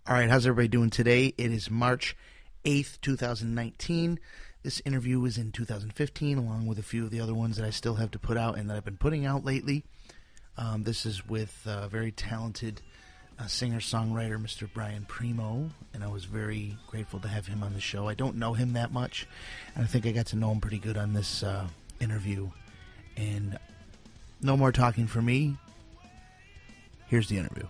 All right, how's everybody doing today? It is March 8th, 2019. This interview was in 2015, along with a few of the other ones that I still have to put out and that I've been putting out lately. This is with a very talented singer-songwriter, Mr. Brian Premo, and I was very grateful to have him on the show. I don't know him that much, and I think I got to know him pretty good on this interview. And no more talking for me. Here's the interview.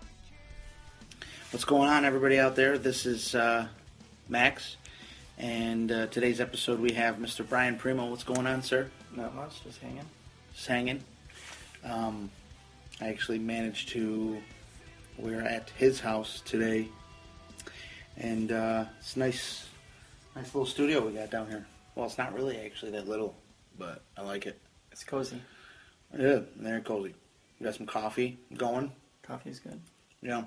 What's going on, everybody out there? This is Max, and today's episode we have Mr. Brian Premo. What's going on, sir? Not much, just hanging. Just hanging. I actually managed to... We're at his house today, and it's a nice little studio we got down here. Well, it's not really actually that little, but I like it. It's cozy. Yeah, very cozy. We got some coffee going. Coffee's good. Yeah.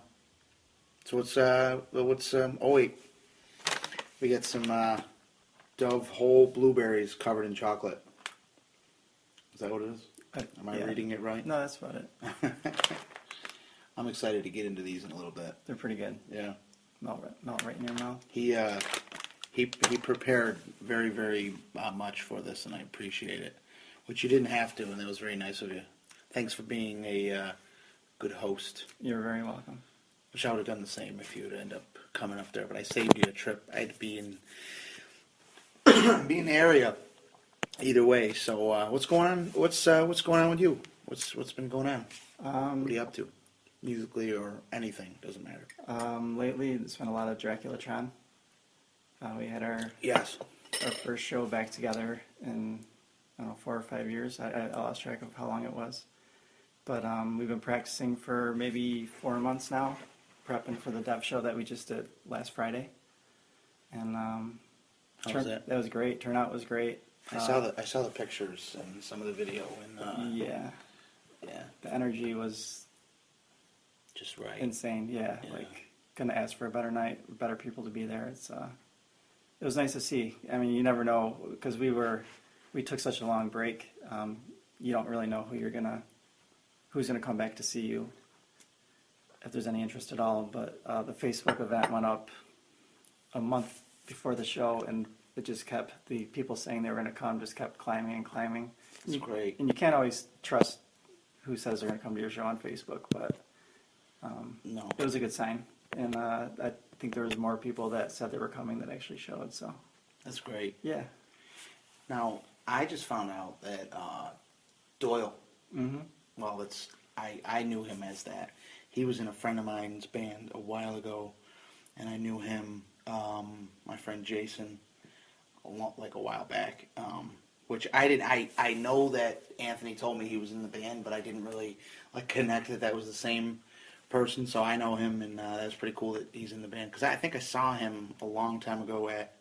So oh wait, we got some Dove whole blueberries covered in chocolate. Is that what it is? Am I reading it right? No, that's about it. I'm excited to get into these in a little bit. They're pretty good. Yeah. Melt right in your mouth. He prepared very, very much for this, and I appreciate it. Which you didn't have to, and that was very nice of you. Thanks for being a good host. You're very welcome. Wish I would have done the same if you would end up coming up there, but I saved you a trip. I had to be in the area either way. So what's going on? What's going on with you? What's been going on? What are you up to? Musically or anything, doesn't matter. Lately, there's been a lot of Draculatron. We had our first show back together in 4 or 5 years. I lost track of how long it was, but we've been practicing for maybe 4 months now, prepping for the Dev show that we just did last Friday. And how was that? That was great. Turnout was great. I saw the pictures and some of the video, and yeah, the energy was just right. Insane, yeah. Like, couldn't ask for a better night, better people to be there. It was nice to see. I mean, you never know, because we took such a long break. You don't really know who's gonna come back to see you, if there's any interest at all. But the Facebook event went up a month before the show, and it just kept, the people saying they were gonna come just kept climbing and climbing. It's great. And you can't always trust who says they're gonna come to your show on Facebook, but. No. It was a good sign, and I think there was more people that said they were coming that actually showed, so. That's great. Yeah. Now, I just found out that Doyle, well, I knew him as that. He was in a friend of mine's band a while ago, and I knew him, my friend Jason, a while back, which I know that Anthony told me he was in the band, but I didn't really connect that was the same person, so I know him, and that's pretty cool that he's in the band, because I think I saw him a long time ago at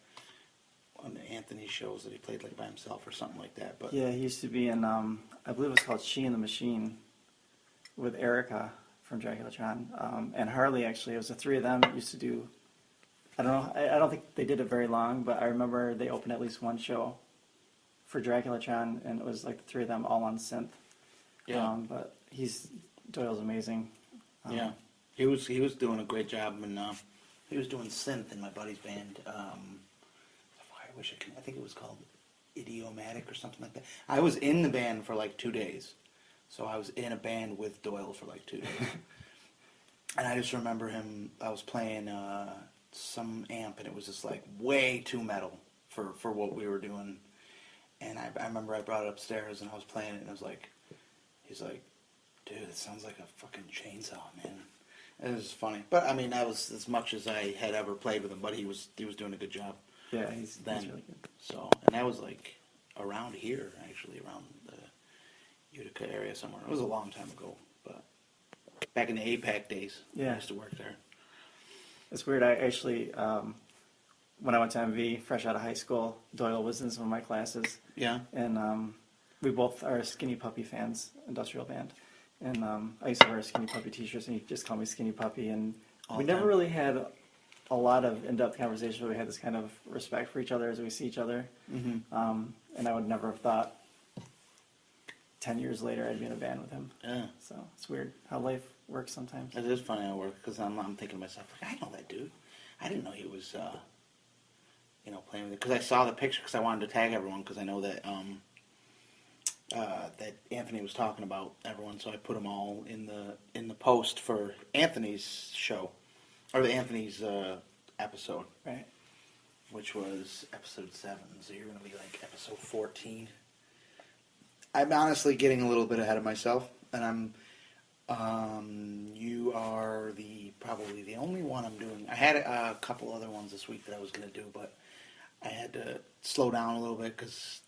one of Anthony's shows that he played by himself or something like that. But yeah, he used to be in, I believe it was called She and the Machine, with Erica from Draculatron, and Harley, actually. It was the three of them that used to do, I don't know, I don't think they did it very long, but I remember they opened at least one show for Draculatron, and it was the three of them all on synth. Yeah. But Doyle's amazing. Yeah, he was doing a great job, and he was doing synth in my buddy's band. I think it was called Idiomatic or something like that. I was in the band for 2 days, so I was in a band with Doyle for 2 days. And I just remember him. I was playing some amp, and it was just way too metal for what we were doing. And I remember I brought it upstairs, and I was playing it, and he's like, dude, it sounds like a fucking chainsaw, man. It was funny. But, I mean, that was as much as I had ever played with him, but he was doing a good job. Yeah, he's really good. So, and that was, around here, actually, around the Utica area somewhere. It was a long time ago, but back in the APAC days, I used to work there. It's weird. I actually, when I went to MV, fresh out of high school, Doyle was in some of my classes. Yeah. And we both are Skinny Puppy fans, industrial band. And I used to wear Skinny Puppy t-shirts, and he just called me Skinny Puppy. And we never really had a lot of in-depth conversations, but we had this kind of respect for each other as we see each other. And I would never have thought 10 years later I'd be in a band with him. Yeah. So it's weird how life works sometimes. It is funny how it works, because I'm thinking to myself, like, I know that dude. I didn't know he was, playing with it. Because I saw the picture, because I wanted to tag everyone, because I know that that Anthony was talking about everyone, so I put them all in the post for Anthony's show, or Anthony's episode, Right. which was episode 7. So you're going to be like episode 14. I'm honestly getting a little bit ahead of myself, and you are probably the only one I'm doing. I had a couple other ones this week that I was going to do, but I had to slow down a little bit because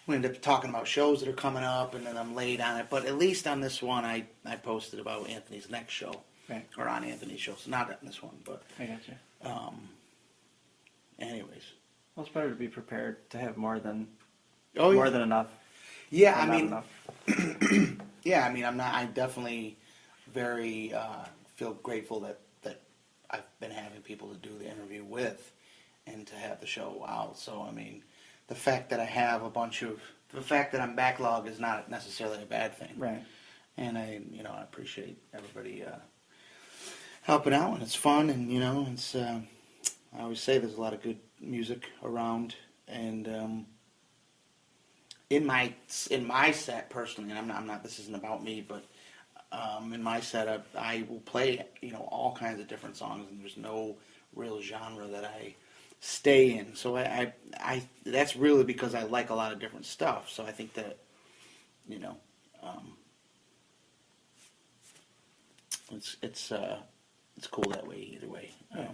we ended up talking about shows that are coming up, and then I'm late on it. But at least on this one, I posted about Anthony's next show, Right. or on Anthony's show. So not on this one, but I got you. anyways. Well, it's better to be prepared to have more than Oh, more yeah. than enough. Yeah, than I mean, not enough. yeah, I mean, I definitely very feel grateful that I've been having people to do the interview with and to have the show out. So, I mean, the fact that I have the fact that I'm backlogged is not necessarily a bad thing. Right. And I appreciate everybody helping out, and it's fun, and, it's, I always say there's a lot of good music around, and, in my set personally, and I'm not. This isn't about me, but in my setup, I will play all kinds of different songs, and there's no real genre that I stay in. So I that's really because I like a lot of different stuff. So I think that it's cool that way either way. Yeah.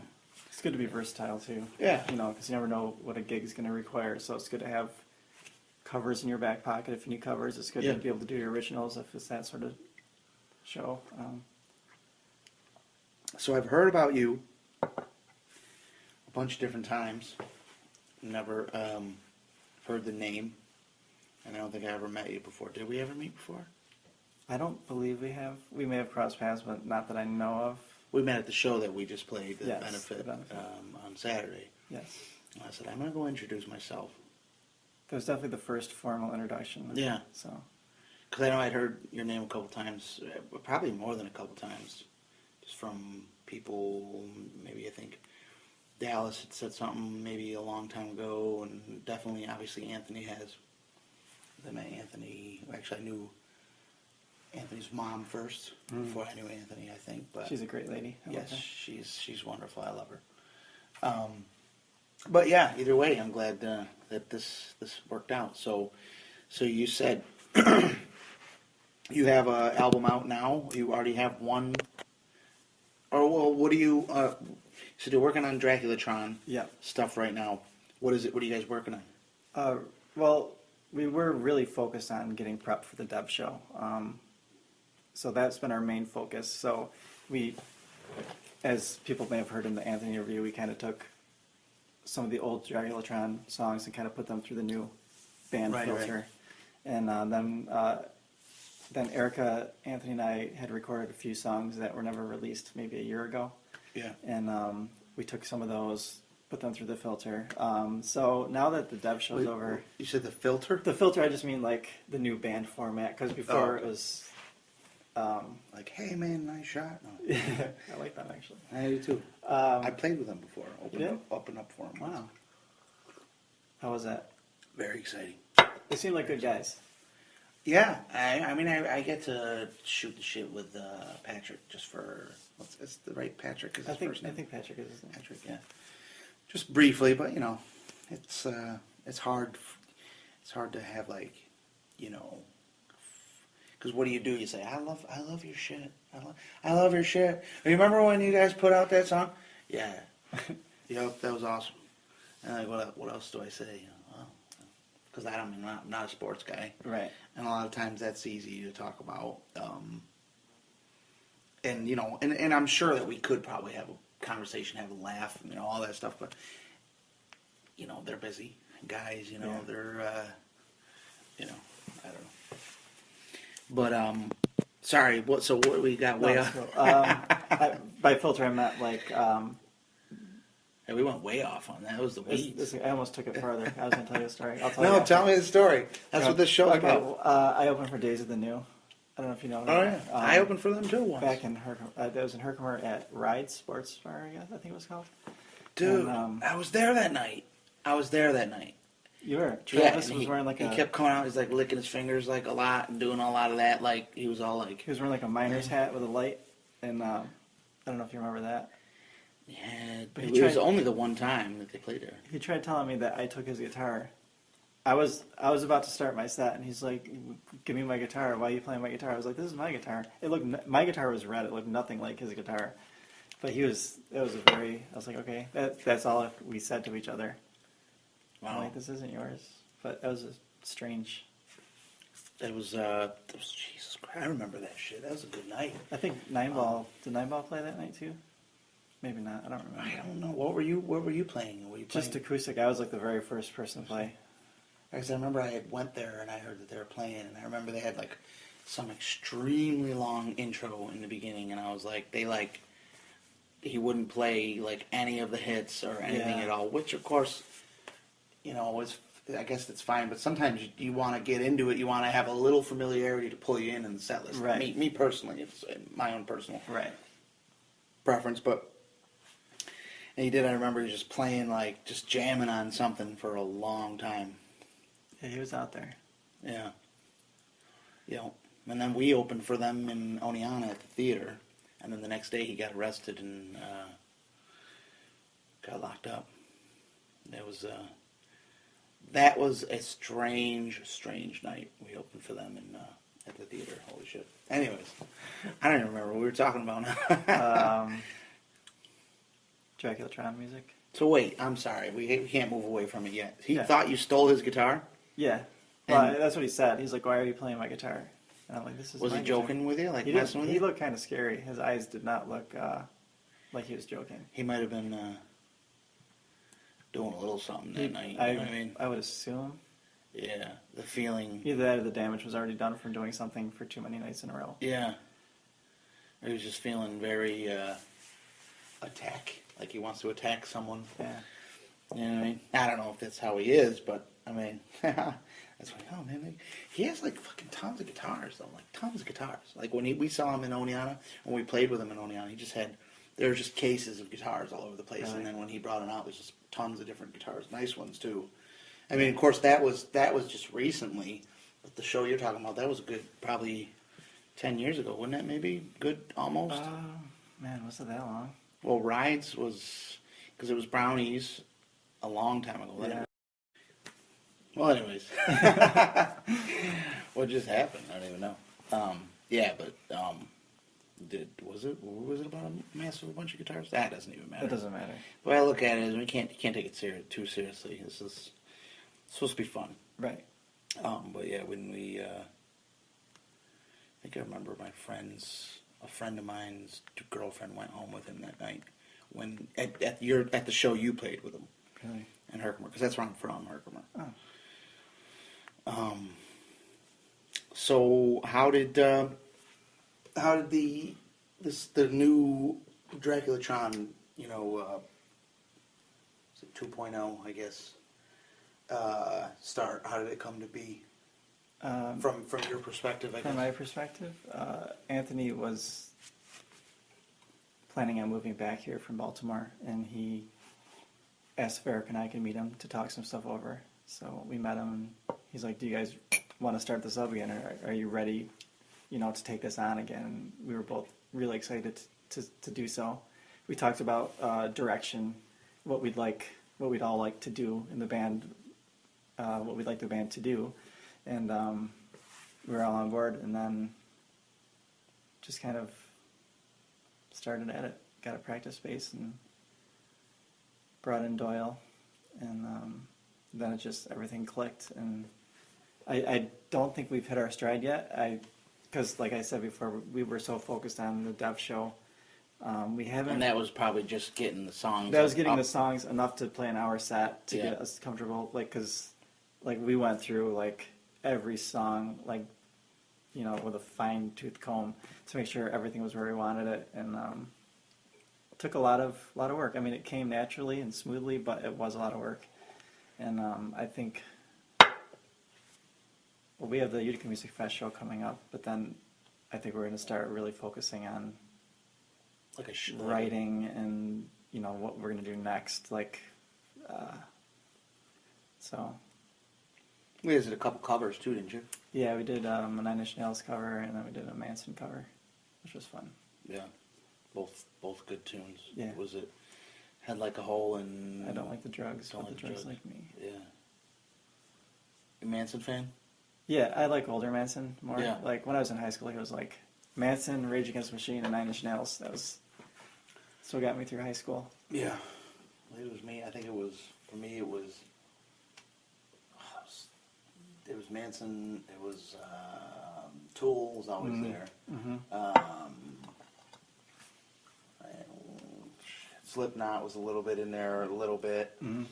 It's good to be versatile too. Yeah. Because you never know what a gig is going to require. So it's good to have covers in your back pocket if you need covers. It's good Yeah. to be able to do your originals if it's that sort of show. So I've heard about you a bunch of different times. Never heard the name, and I don't think I ever met you before. Did we ever meet before? I don't believe we have. We may have crossed paths, but not that I know of. We met at the show that we just played, the Yes, benefit, the benefit. on Saturday. Yes. And I said, I'm going to go introduce myself. That was definitely the first formal introduction. Yeah. So. Because I know I'd heard your name a couple times, probably more than a couple times, just from people. Maybe I think Dallas had said something maybe a long time ago, and definitely, obviously, Anthony has. Then Anthony, actually, I knew Anthony's mom first before I knew Anthony, I think. But She's a great lady. I love yes, her. she's wonderful. I love her. But yeah, either way, I'm glad that this worked out. So you said you have an album out now. You already have one. Or well, what do you? So you're working on Draculatron Yeah. stuff right now. What is it? What are you guys working on? Well, we were really focused on getting prep for the Deb show. So that's been our main focus. So we, as people may have heard in the Anthony interview, we kind of took some of the old Draculatron songs and kind of put them through the new band Right, filter. right. And then Erica, Anthony, and I had recorded a few songs that were never released maybe a year ago. Yeah. And we took some of those, put them through the filter. So now that the Deb show's over... You said the filter? The filter, I just mean like the new band format, because before okay. it was... Like, hey man, nice shot. No. I like that actually. I do too. I played with them before. Open up for them. Wow. How was that? Very exciting. They seem like good guys. Yeah, I mean, I get to shoot the shit with Patrick just for it's the right Patrick is his first name. I think Patrick is his name. Patrick, yeah. Just briefly, but it's hard. It's hard to have because what do? You say, I love your shit. I love your shit. Remember when you guys put out that song? Yeah. Yep, that was awesome. And what else do I say? Because I'm not a sports guy. Right. And a lot of times that's easy to talk about. And I'm sure that we could probably have a conversation, have a laugh, all that stuff. But, they're busy guys, Yeah. they're, I don't know. But, sorry, what we got way No, off? it's cool. By filter, I meant like Yeah, we went way off on that. That was the weeds. I almost took it further. I was going to tell you a story. I'll tell No, you after. tell me the story. That's what this show's okay, about. well, I opened for Days of the New. I don't know if you know. Oh yeah, I opened for them too once. Back in Herkimer, that was in Herkimer at Ride Sports Bar, I think it was called. Dude, And, I was there that night. You were. Travis was wearing he kept coming out. He's like licking his fingers like a lot and doing a lot of that. Like he was all like. He was wearing like a miner's hat with a light, and I don't know if you remember that. Yeah, but it was only the one time that they played there. He tried telling me that I took his guitar. I was about to start my set, and he's like, "Give me my guitar. Why are you playing my guitar?" I was like, "This is my guitar." My guitar was red. It looked nothing like his guitar, but it was I was like, okay, that's all we said to each other. Wow. I'm like, this isn't yours, but that was strange. It was Jesus Christ. I remember that shit. That was a good night. I think Nine Ball did Nine Ball play that night too? Maybe not. I don't remember. I don't know. What were you playing? Just acoustic. I was like the very first person to play. Because I remember I had went there and I heard that they were playing, and I remember they had like some extremely long intro in the beginning, and I was like, he wouldn't play like any of the hits or anything at all, which of course, I guess it's fine, but sometimes you want to get into it, you want to have a little familiarity to pull you in the set list. Right. Me personally, it's my own personal preference, and he did. I remember he was just playing, like, just jamming on something for a long time. Yeah, he was out there. Yeah. And then we opened for them in Oneonta at the theater, and then the next day he got arrested and got locked up. That was a strange night. We opened for them at the theater. Holy shit. Anyways, I don't even remember what we were talking about now. Draculatron music. So wait, I'm sorry. We can't move away from it yet. He thought you stole his guitar? Yeah. Well, that's what he said. He's like, "Why are you playing my guitar?" And I'm like, "This is." Was he joking with you, like messing with you? He looked kind of scary. His eyes did not look like he was joking. He might have been doing a little something that night. You know what I mean? I would assume. Yeah, the feeling. Either that or the damage was already done from doing something for too many nights in a row. Yeah. Or he was just feeling very like he wants to attack someone. Yeah. You know what I mean? I don't know if that's how he is, but I mean, that's like, oh man, he has like fucking tons of guitars though, like tons of guitars. Like when we saw him in Oneonta, when we played with him in Oneonta, there were just cases of guitars all over the place. Really? And then when he brought it out, there's just tons of different guitars, nice ones too. I mean, of course, that was just recently, but the show you're talking about, that was a good probably 10 years ago, wasn't it? Maybe good almost. Man, was it that long? Well, Rides was because it was Brownies a long time ago. Yeah. Well, anyways, what just happened? I don't even know. Was it about a massive bunch of guitars? That doesn't even matter. It doesn't matter. The way I look at it is you can't take it too seriously. This is supposed to be fun, right? But yeah, when we, I think I remember a friend of mine's girlfriend went home with him that night when at the show you played with him. Really? In Herkimer, because that's where I'm from, Herkimer. Oh. So how did the new Draculatron, is it 2.0, I guess, start? How did it come to be? From your perspective, I guess. From my perspective, Anthony was planning on moving back here from Baltimore, and he asked if Eric and I could meet him to talk some stuff over. So we met him, and he's like, "Do you guys want to start this up again? Or are you ready, to take this on again?" And we were both really excited to do so. We talked about direction, what we'd all like to do in the band, what we'd like the band to do, and we were all on board. And then just kind of started at it, got a practice space, and brought in Doyle, and then it just everything clicked. And I don't think we've hit our stride yet. Because like I said before, we were so focused on the Dev show, we haven't. And that was probably just getting the songs. That was getting the songs enough to play an hour set to get us comfortable. Because we went through every song with a fine tooth comb to make sure everything was where we wanted it. And took a lot of work. I mean, it came naturally and smoothly, but it was a lot of work. And I think, well, we have the Utica Music Fest show coming up, but then I think we're going to start really focusing on Like a writing and what we're going to do next. Like, so. We did a couple covers too, didn't you? Yeah, we did a Nine Inch Nails cover, and then we did a Manson cover, which was fun. Yeah, both good tunes. Yeah. Was it had like a hole in? I don't like the drugs, Don't but like the the drugs drugs. like me. Yeah. You a Manson fan? Yeah, I like older Manson more. Yeah. Like when I was in high school, he was like Manson, Rage Against the Machine, and Nine Inch Nails. That's what got me through high school. Yeah. It was me. I think it was for me. It was Manson. It was Tool was always there. Mm-hmm. Slipknot was a little bit in there, a little bit. Mm-hmm.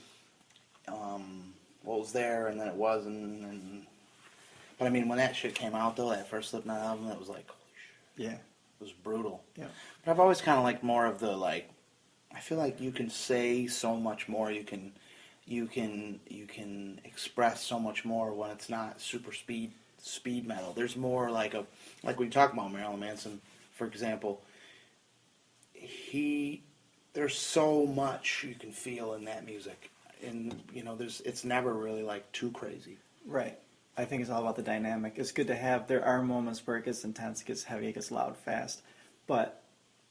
What was there, and then it wasn't. But I mean, when that shit came out, though, that first Slipknot album, that was like, holy shit. Yeah. It was brutal. Yeah. But I've always kind of liked more of the, like, I feel like you can say so much more. You can express so much more when it's not super speed metal. There's more like we talk about Marilyn Manson, for example. There's so much you can feel in that music, and it's never really like too crazy. Right. I think it's all about the dynamic. It's good to have. There are moments where it gets intense, it gets heavy, it gets loud, fast, but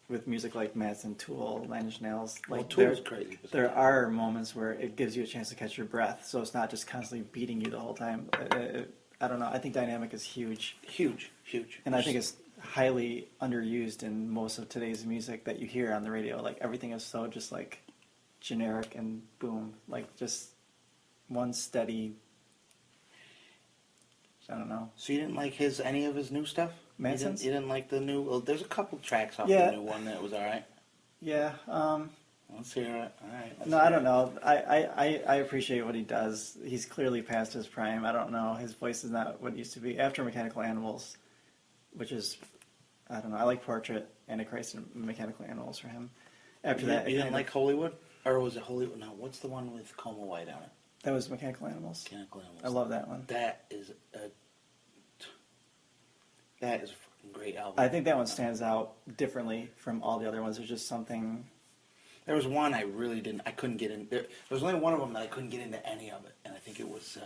with music like Manson, Tool, Nine Inch Nails, like Tool's crazy. There are moments where it gives you a chance to catch your breath, so it's not just constantly beating you the whole time. I don't know. I think dynamic is huge. Huge. And I think it's highly underused in most of today's music that you hear on the radio. Like everything is so just like generic and boom, like just one steady. I don't know. So you didn't like any of his new stuff? Manson's? You didn't like the new? Well, there's a couple tracks off Yeah. the new one that was all right. Yeah. Let's hear it. All right. No, I don't know. I appreciate what he does. He's clearly past his prime. I don't know. His voice is not what it used to be. After Mechanical Animals, which is, I don't know. I like Portrait, Antichrist, and Mechanical Animals for him. After that, You didn't like Hollywood? Or was it Hollywood? No, what's the one with Coma White on it? That was Mechanical Animals. Mechanical Animals. I love that one. That is a fucking great album. I think that one stands out differently from all the other ones. There's just something. There was one I couldn't get in. There was only one of them that I couldn't get into any of it, and I think it was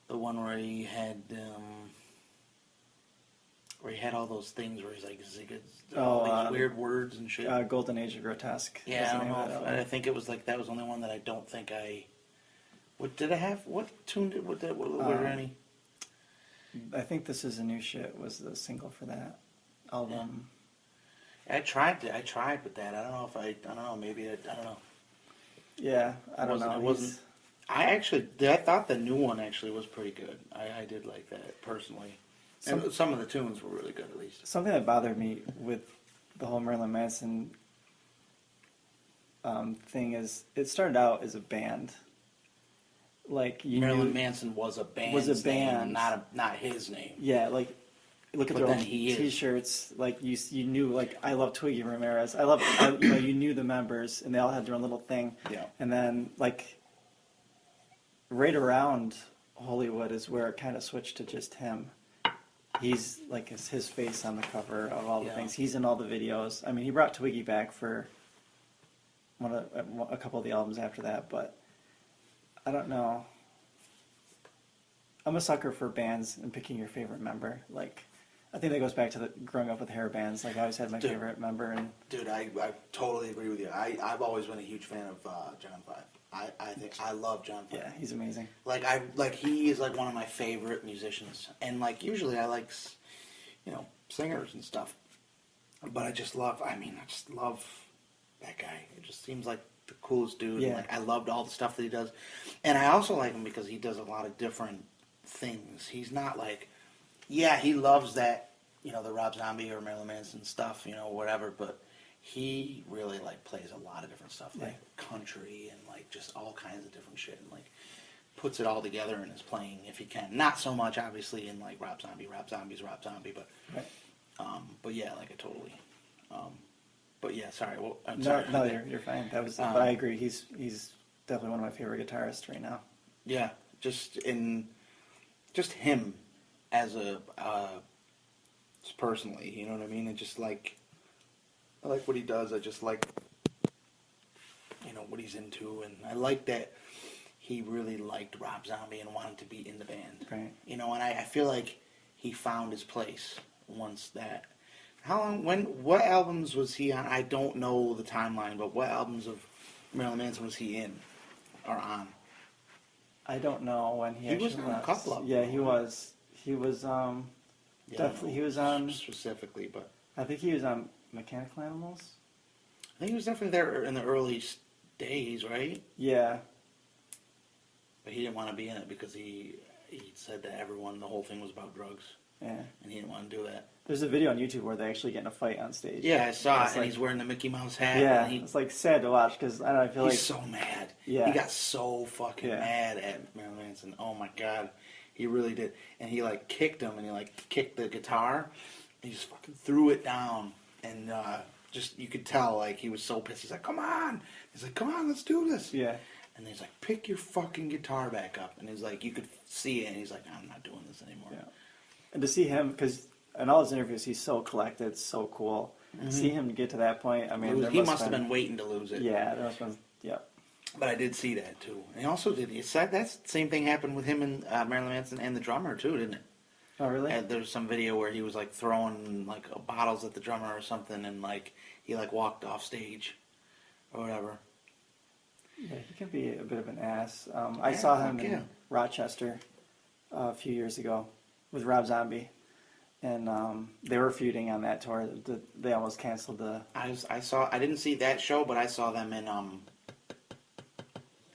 the one where he had all those things where he's like all these weird words and shit. Golden Age of Grotesque. Yeah, I don't know. I think it was like that was the only one that I don't think I. What did I have? What tune did? Were there any? I think This Is a New Shit was the single for that album. Yeah. I tried with that. I don't know if I don't know. Maybe I don't know. Yeah, I don't know. It wasn't. I thought the new one actually was pretty good. I did like that personally. And some of the tunes were really good, at least. Something that bothered me with the whole Marilyn Manson thing is it started out as a band. Like Marilyn Manson was a band. Name, not his name. Yeah, like look at their old T-shirts. Like you knew, like I love Twiggy Ramirez. You knew the members, and they all had their own little thing. Yeah. And then like right around Hollywood is where it kind of switched to just him. He's like his face on the cover of all the things. He's in all the videos. I mean, he brought Twiggy back for a couple of the albums after that, but I don't know. I'm a sucker for bands and picking your favorite member. Like, I think that goes back to growing up with hair bands. Like, I always had my favorite member. And dude, I totally agree with you. I've always been a huge fan of John Five. I think I love John Five. Yeah, he's amazing. He is like one of my favorite musicians, and like usually I like, singers and stuff, but I just love that guy. It just seems like the coolest dude. Yeah. And, like I loved all the stuff that he does, and I also like him because he does a lot of different things. He's not like, he loves that, the Rob Zombie or Marilyn Manson stuff, whatever, but he really like plays a lot of different stuff, like country and like just all kinds of different shit, and like puts it all together in his playing if he can. Not so much obviously in like Rob Zombie's Rob Zombie, but right. but yeah, like I totally. But yeah, sorry. Well, I'm No, sorry. no, you're fine. That was, but I agree. He's definitely one of my favorite guitarists right now. Yeah, just him as a just personally, you know what I mean? And just like I like what he does. I just like what he's into, and I like that he really liked Rob Zombie and wanted to be in the band. Right. And I feel like he found his place once that. How long? What albums was he on? I don't know the timeline, but what albums of Marilyn Manson was he in or on? I don't know when he actually was on was. a couple of them. Yeah, he was. He was Yeah, definitely. He was on. Specifically, but I think he was on Mechanical Animals. I think he was definitely there in the early days, right? Yeah. But he didn't want to be in it because he said that the whole thing was about drugs. Yeah. And he didn't want to do that. There's a video on YouTube where they actually get in a fight on stage. Yeah, I saw it, and like, he's wearing the Mickey Mouse hat. Yeah, and it's like sad to watch because I don't know, I feel he's like so mad. Yeah. He got so fucking mad at Marilyn Manson. Oh my god, he really did. And he like kicked him, and he like kicked the guitar. And he just fucking threw it down, and just you could tell like he was so pissed. He's like, "Come on!" He's like, "Come on, let's do this." Yeah. And he's like, "Pick your fucking guitar back up." And he's like, you could see it, and he's like, "I'm not doing this anymore." Yeah. And to see him, because in all his interviews, he's so collected, so cool. Mm-hmm. See him get to that point, I mean, He must have been waiting to lose it. Yeah, there must have been, yeah. But I did see that too. And he also did. He said that same thing happened with him and Marilyn Manson and the drummer too, didn't it? Oh, really? There's some video where he was like throwing like bottles at the drummer or something, and like he like walked off stage or whatever. Yeah, he can be a bit of an ass. I saw him yeah. in Rochester a few years ago with Rob Zombie, and they were feuding on that tour. They almost canceled the. I didn't see that show, but I saw them in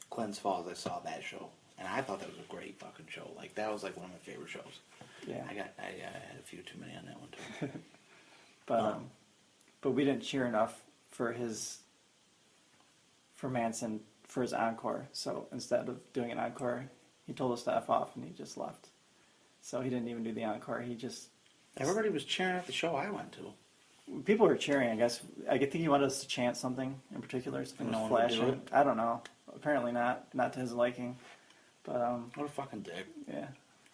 Glens Falls. I saw that show, and I thought that was a great fucking show. Like that was like one of my favorite shows. Yeah. I had a few too many on that one too. But we didn't cheer enough for Manson for his encore. So instead of doing an encore, he told us to F off and he just left. So he didn't even do the encore. He just. Everybody was cheering at the show I went to. People were cheering, I guess. I think he wanted us to chant something in particular, something No was one would do flashing. it? I don't know. Apparently not to his liking. But What a fucking dick. yeah.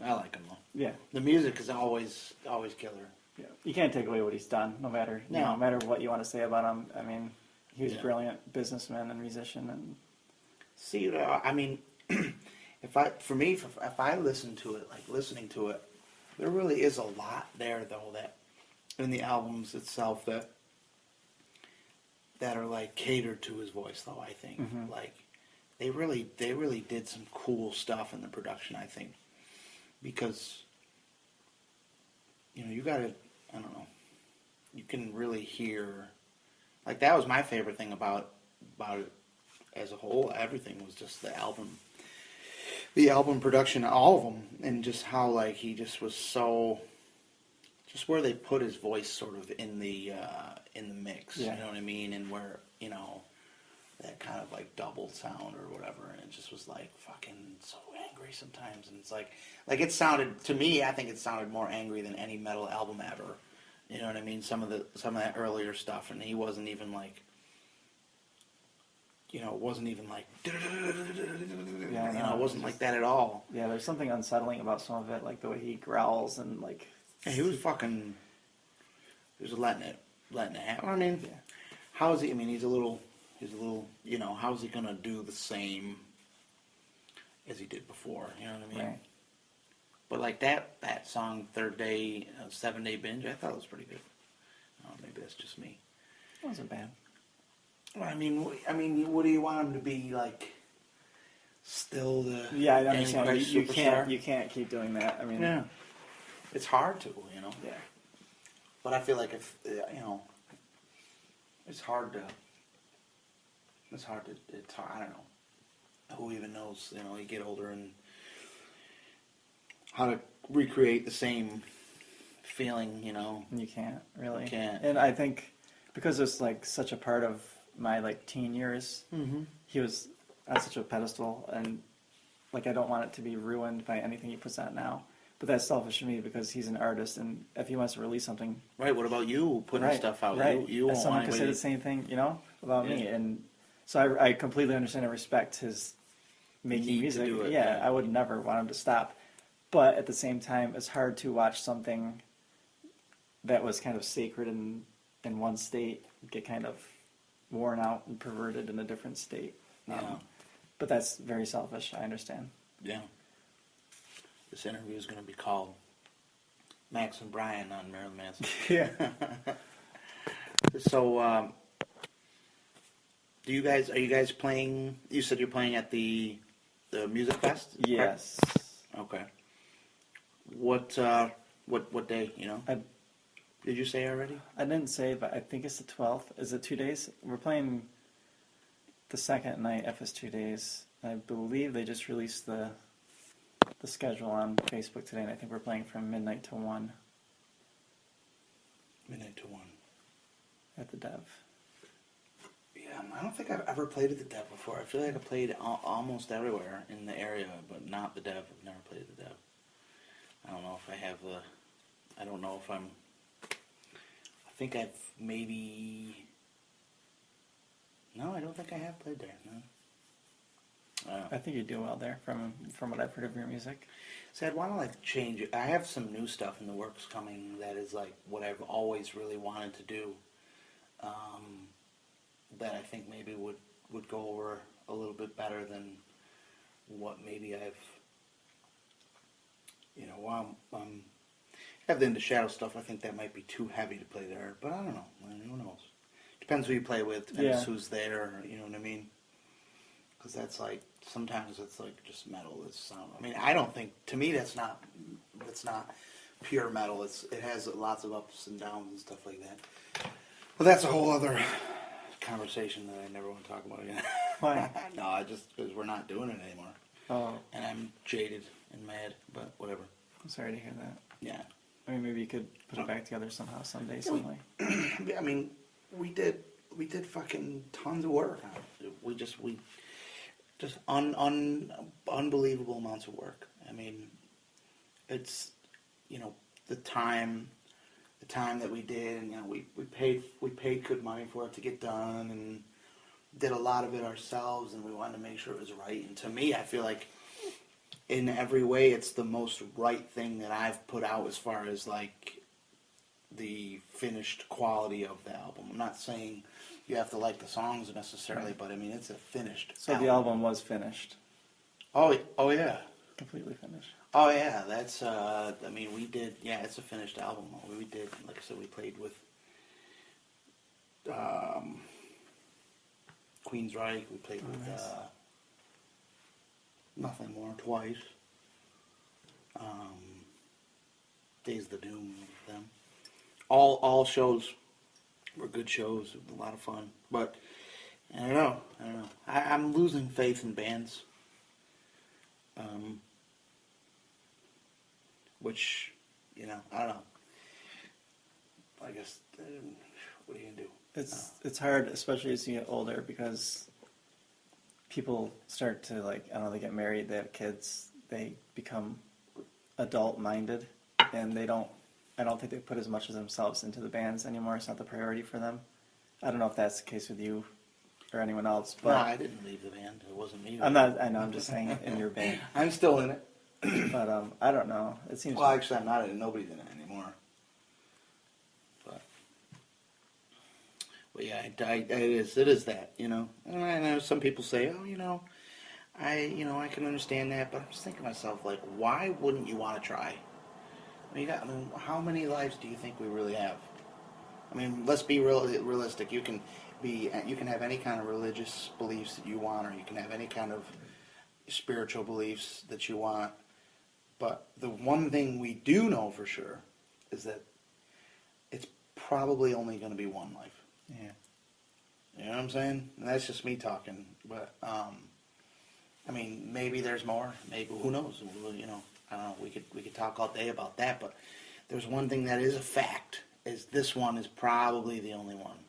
I like him though. Yeah. The music is always killer. Yeah. You can't take away what he's done, no matter no matter what you want to say about him. I mean, he was a brilliant businessman and musician, and See, I mean, if I listen to it, like listening to it, there really is a lot there though that in the albums itself that are like catered to his voice though. I think like they really did some cool stuff in the production. I think because you gotta, I don't know, you can really hear, like that was my favorite thing about it as a whole. Everything was just the album production, all of them, and just how like he just was so, just where they put his voice sort of in the mix. Yeah. You know what I mean? And where that kind of like double sound or whatever, and it just was like fucking so angry sometimes. And it's like it sounded to me. I think it sounded more angry than any metal album ever. You know what I mean? Some of that earlier stuff, and he wasn't even like. It wasn't even like, it wasn't like that at all. yeah, there's something unsettling about some of it, like the way he growls and like. Yeah, he was letting it happen. I mean, how is he? I mean, he's a little. How's he gonna do the same as he did before? You know what I mean? Right. But like that song, Third Day, 7-Day Binge, I thought it was pretty good. Maybe that's just me. It wasn't bad. I mean, what do you want him to be like? Still the Yeah, I understand. Antichrist You superstar? can't keep doing that. I mean, Yeah, it's hard to, Yeah. But I feel like if it's hard to. I don't know. Who even knows? You get older and how to recreate the same feeling. You can't really. You can't. And I think because it's like such a part of my like teen years, he was on such a pedestal, and like I don't want it to be ruined by anything he puts out now. But that's selfish for me because he's an artist, and if he wants to release something, Right. What about you putting right, stuff out? right, You won't someone want could say anybody. the same thing, about me, Yeah. and so I completely understand and respect his making Need to music. do it, Yeah, yeah. I would never want him to stop, but at the same time, it's hard to watch something that was kind of sacred in one state get kind of worn out and perverted in a different state. Yeah. But that's very selfish. I understand. Yeah. This interview is going to be called Max and Brian on Marilyn Manson. Yeah. So, are you guys playing? You said you're playing at the music fest? Yes. Okay. What day? You know? Did you say already? I didn't say, but I think it's the 12th. Is it 2 days? We're playing the second night if it's 2 days. I believe they just released the schedule on Facebook today, and I think we're playing from midnight to 1 Midnight to 1. at the Dev. Yeah, I don't think I've ever played at the Dev before. I feel like I played almost everywhere in the area, but not the Dev. I've never played at the Dev. I don't know if I have the. I don't know if I'm. I think I've maybe. No, I don't think I have played there. No. I think you do well there from what I've heard of your music. So I'd want to like change it. I have some new stuff in the works coming that is like what I've always really wanted to do. That I think maybe would go over a little bit better than what maybe I've. While have the Into Shadow stuff, I think that might be too heavy to play there. But I don't know. I mean, who knows? Depends who you play with. Depends who's there. You know what I mean? Because that's like sometimes it's like just metal. I mean, I don't think to me that's not pure metal. It has lots of ups and downs and stuff like that. Well, that's a whole other conversation that I never want to talk about again. Why? No, just because we're not doing it anymore. Oh, And I'm jaded and mad, but whatever. I'm sorry to hear that. Yeah. I mean, maybe you could put it back together somehow, someday, some way. I mean, we did fucking tons of work on it. We just unbelievable amounts of work. I mean, it's the time that we did, and we paid good money for it to get done, and did a lot of it ourselves, and we wanted to make sure it was right. And to me, I feel like in every way, it's the most right thing that I've put out as far as like the finished quality of the album. I'm not saying you have to like the songs necessarily, but I mean it's a finished. So the album was finished, Oh yeah. completely finished. Oh yeah, that's. I mean, we did. Yeah, it's a finished album. We did, like I said, we played with Queensryche. We played with nice. Nothing More twice. Days of the Doom with them. All shows were good shows. It was a lot of fun, but I don't know. I'm losing faith in bands. Which, I don't know. I guess, what are you going to do? It's hard, especially as you get older, because people start to, like, I don't know, they get married, they have kids, they become adult-minded, and I don't think they put as much of themselves into the bands anymore. It's not the priority for them. I don't know if that's the case with you or anyone else, but No, I didn't leave the band. It wasn't me. I know, I'm just saying in your band. I'm still in it. But I don't know. It seems Well, actually, I'm not in it. Nobody's in it anymore. But yeah, it is that, And I know some people say, oh, I can understand that, but I'm just thinking to myself, like, why wouldn't you want to try? I mean, how many lives do you think we really have? I mean, let's be realistic. You can have any kind of religious beliefs that you want, or you can have any kind of spiritual beliefs that you want. But the one thing we do know for sure is that it's probably only going to be one life. yeah. You know what I'm saying? And that's just me talking. But, I mean, maybe there's more. Maybe, who knows? I don't know. We could talk all day about that. But there's one thing that is a fact, is this one is probably the only one.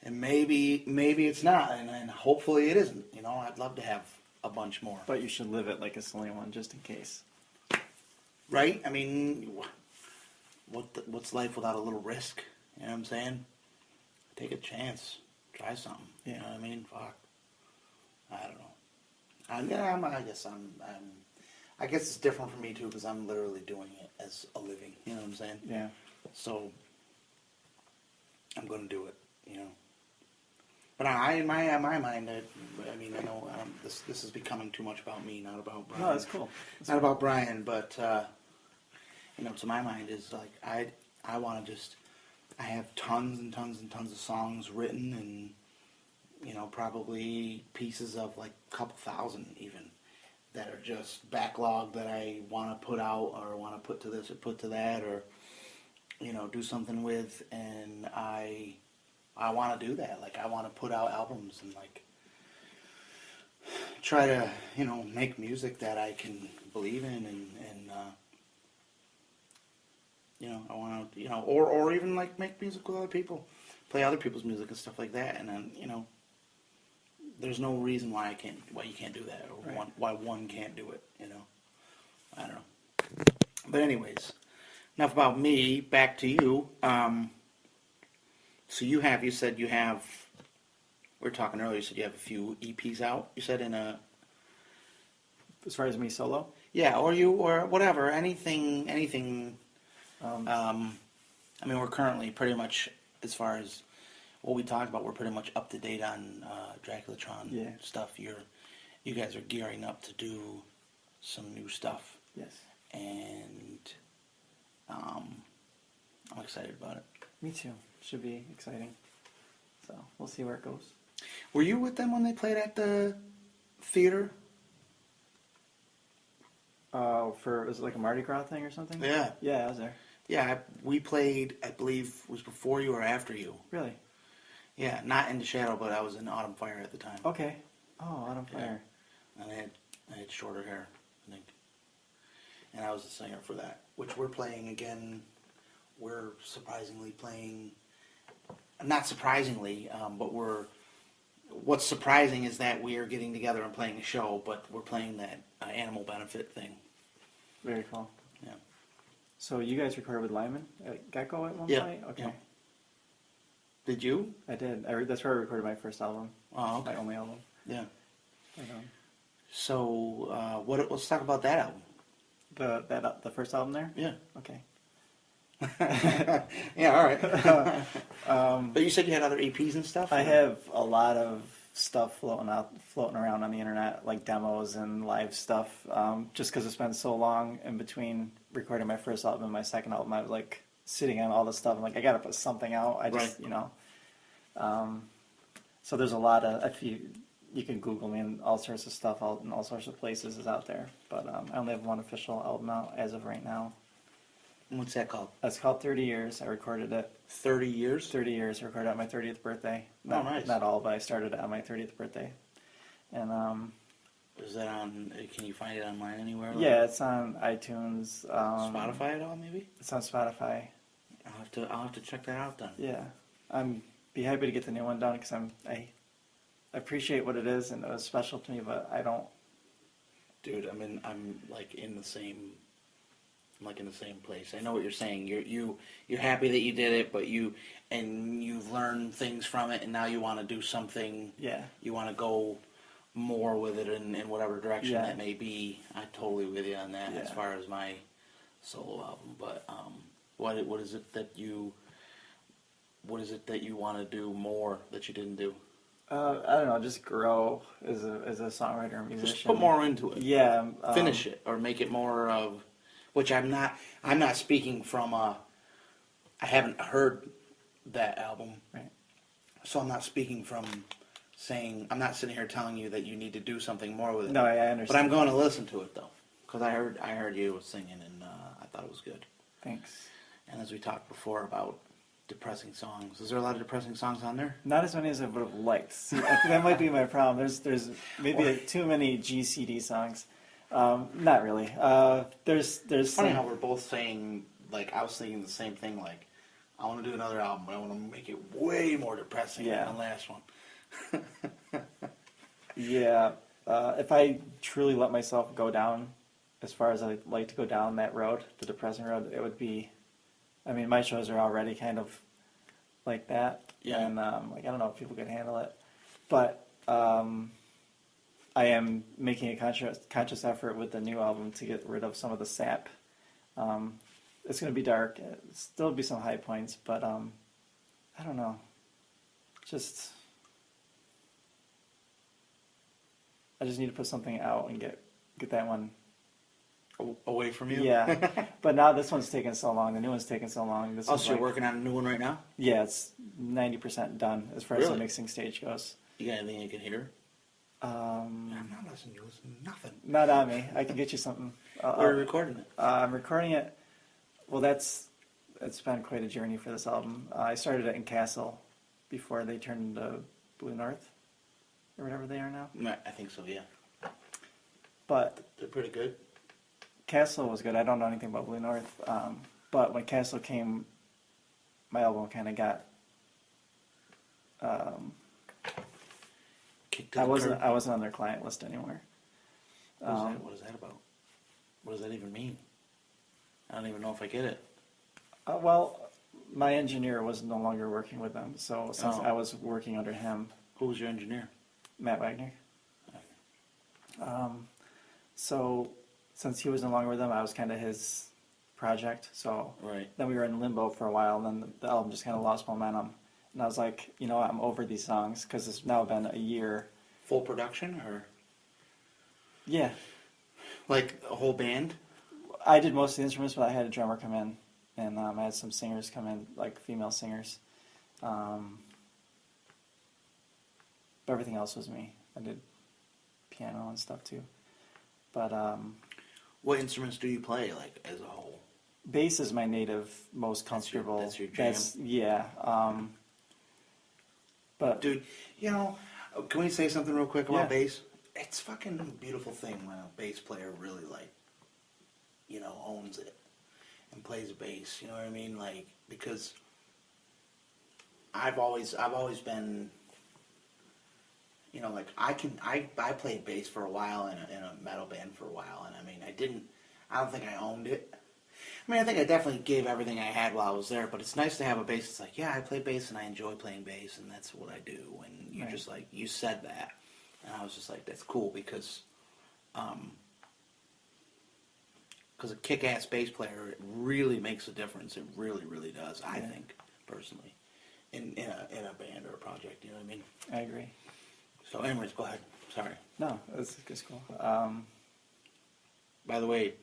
And maybe it's not, and hopefully it isn't. I'd love to have a bunch more. But you should live it like it's the only one, just in case. right? I mean, what's life without a little risk? You know what I'm saying? Take a chance, try something. You know what I mean? Fuck, I don't know. I guess it's different for me too because I'm literally doing it as a living. You know what I'm saying? Yeah. So I'm going to do it. You know. But in my mind, I mean, I know this is becoming too much about me, not about Brian. No, that's cool. Not about Brian, but you know, to my mind is like I want to just I have tons and tons and tons of songs written and you know probably pieces of like a couple thousand even that are just backlog that I want to put out or want to put to this or put to that or you know do something with and I want to do that. Like I want to put out albums and like try to you know make music that I can believe in and you know I want to you know or even like make music with other people, play other people's music and stuff like that. And then you know there's no reason why you can't do that or Right. why one can't do it. You know I don't know. But anyways, enough about me. Back to you. So you said you have. We were talking earlier. You said you have a few EPs out. You said in a. As far as me solo, Yeah, or whatever, anything. um, I mean, we're currently pretty much as far as what we talked about. We're pretty much up to date on Draculatron Yeah. stuff. You guys are gearing up to do some new stuff, yes, and I'm excited about it. me too. Should be exciting. So we'll see where it goes. Were you with them when they played at the theater? Was it like a Mardi Gras thing or something? Yeah. Yeah, I was there. Yeah, we played. I believe was before you or after you. Really? Yeah, not in the Shadow, but I was in Autumn Fire at the time. Okay. Oh, Autumn Fire. And I had shorter hair, I think. And I was the singer for that, which we're playing again. We're surprisingly playing, not surprisingly, but what's surprising is that we are getting together and playing a show, but we're playing that animal benefit thing. Very cool. Yeah. So you guys recorded with Lyman at Gecko at one Yeah, point? Okay. yeah. Did you? I did. That's where I recorded my first album. Oh, okay. My only album. Yeah. Right on. So, let's talk about that album. The first album there? Yeah. Okay. Yeah, all right. But you said you had other EPs and stuff? I have a lot of stuff floating around on the internet, like demos and live stuff. Just because it's been so long in between recording my first album and my second album, I was like sitting on all this stuff. I'm like, I gotta put something out. I just, Right. So there's a lot of, if you can Google me and all sorts of stuff out in all sorts of places is out there. But I only have one official album out as of right now. What's that called? It's called 30 Years. I recorded it. 30 years? 30 years. I recorded it on my 30th birthday. Oh, nice. Not all, but I started it on my 30th birthday. And Is that on, can you find it online anywhere? yeah, it's on iTunes. Spotify at all, maybe? It's on Spotify. I'll have to check that out then. Yeah, I'm be happy to get the new one done because I appreciate what it is and it was special to me, but I don't. Dude, I'm like in the same place. I know what you're saying. You're happy that you did it, but you've learned things from it, and now you want to do something. Yeah. You want to go more with it in whatever direction Yeah. that may be. I'm totally with you on that as Yeah. far as my solo album. But what is it that you want to do more that you didn't do? I don't know, just grow as a songwriter and musician. Just put more into it. Yeah. Finish it or make it more of. Which I'm not speaking from I haven't heard that album. Right. So I'm not speaking from saying, I'm not sitting here telling you that you need to do something more with it. No, I understand. But I'm going to listen to it though. Because I heard you singing and I thought it was good. Thanks. And as we talked before about depressing songs, is there a lot of depressing songs on there? Not as many as I would have liked. See, I think that might be my problem. There's maybe too many GCD songs. Not really. There's It's funny some, how we're both saying, like, I was thinking the same thing, like, I want to do another album, but I want to make it way more depressing than the last one. yeah. If I truly let myself go down as far as I like to go down that road, the depressing road, it would be. I mean, my shows are already kind of like that, Yeah. and like I don't know if people can handle it, but I am making a conscious effort with the new album to get rid of some of the sap. It's going to be dark. Still be some high points, but I don't know. Just I just need to put something out and get that one. Away from you? Yeah, but now this one's taking so long. The new one's taking so long. This Oh, one's so you're like, working on a new one right now? yeah, it's 90% done as far as the Really? mixing stage goes. You got anything you can hear? I'm not listening to you. Listen to nothing. Not on me. I can get you something. Where are you recording it? I'm recording it. Well, it's been quite a journey for this album. I started it in Castle before they turned into Blue North or whatever they are now. I think so, yeah. But They're pretty good. Castle was good. I don't know anything about Blue North. But when Castle came, my album kind of got. Kicked to I the wasn't curb. on their client list anymore. What is that about? What does that even mean? I don't even know if I get it. Well, my engineer was no longer working with them, so since Oh. I was working under him, Who was your engineer? Matt Wagner. So since he was no longer with them, I was kind of his project. So Right. then we were in limbo for a while, and then the album just kind of lost momentum. And I was like, you know what, I'm over these songs because it's now been a year. Full production or Yeah, like a whole band? I did most of the instruments, but I had a drummer come in, and I had some singers come in, like female singers. But everything else was me. I did piano and stuff too. But What instruments do you play, like, as a whole? bass is my native, most That's your- comfortable. that's your jam? Yeah. But Dude, you know, can we say something real quick about Yeah. bass? It's fucking a beautiful thing when a bass player really, like, you know, owns it and plays bass, you know what I mean? Like, because I've always been, you know, like, I played bass for a while in a metal band for a while, and I mean, I don't think I owned it. I mean, I think I definitely gave everything I had while I was there, but it's nice to have a bass that's like, yeah, I play bass and I enjoy playing bass and that's what I do. And you Right. just like, you said that. And I was just like, that's cool because a kick-ass bass player, it really makes a difference. It really, really does, I Yeah. think, personally, in a band or a project, you know what I mean? I agree. So anyways, go ahead. Sorry. No, it's cool. By the way,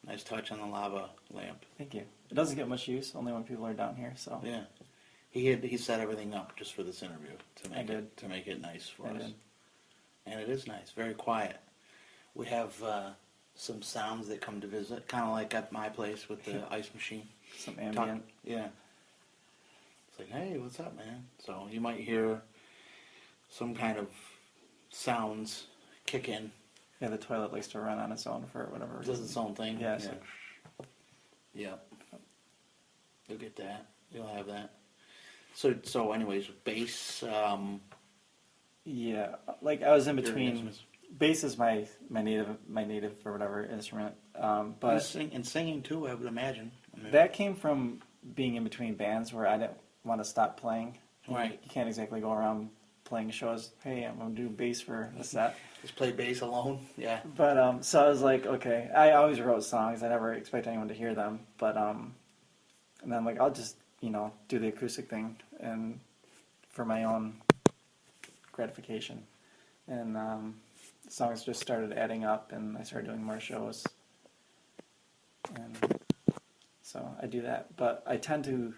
nice touch on the lava lamp. Thank you. It doesn't get much use, only when people are down here, so. Yeah, he set everything up just for this interview to make it nice for I us, did. and it is nice, very quiet. We have some sounds that come to visit, kind of like at my place with the ice machine. Some Talk- ambient. yeah. It's like, hey, what's up, man? So you might hear some kind of sounds kick in. Yeah, the toilet likes to run on its own for whatever reason. Does its own thing. Yeah, so- Yeah. You'll get that. You'll have that. So anyways, bass. Yeah, like I was in Your between. instruments. Bass is my native or whatever instrument, But but singing too, I would imagine. I mean, that came from being in between bands where I didn't want to stop playing. Right. You can't exactly go around playing shows. Hey, I'm gonna do bass for a set. just play bass alone. Yeah. But so I was like, okay. I always wrote songs. I never expect anyone to hear them. But and then like I'll just do the acoustic thing and for my own gratification. And the songs just started adding up, and I started doing more shows. And so I do that. But I tend to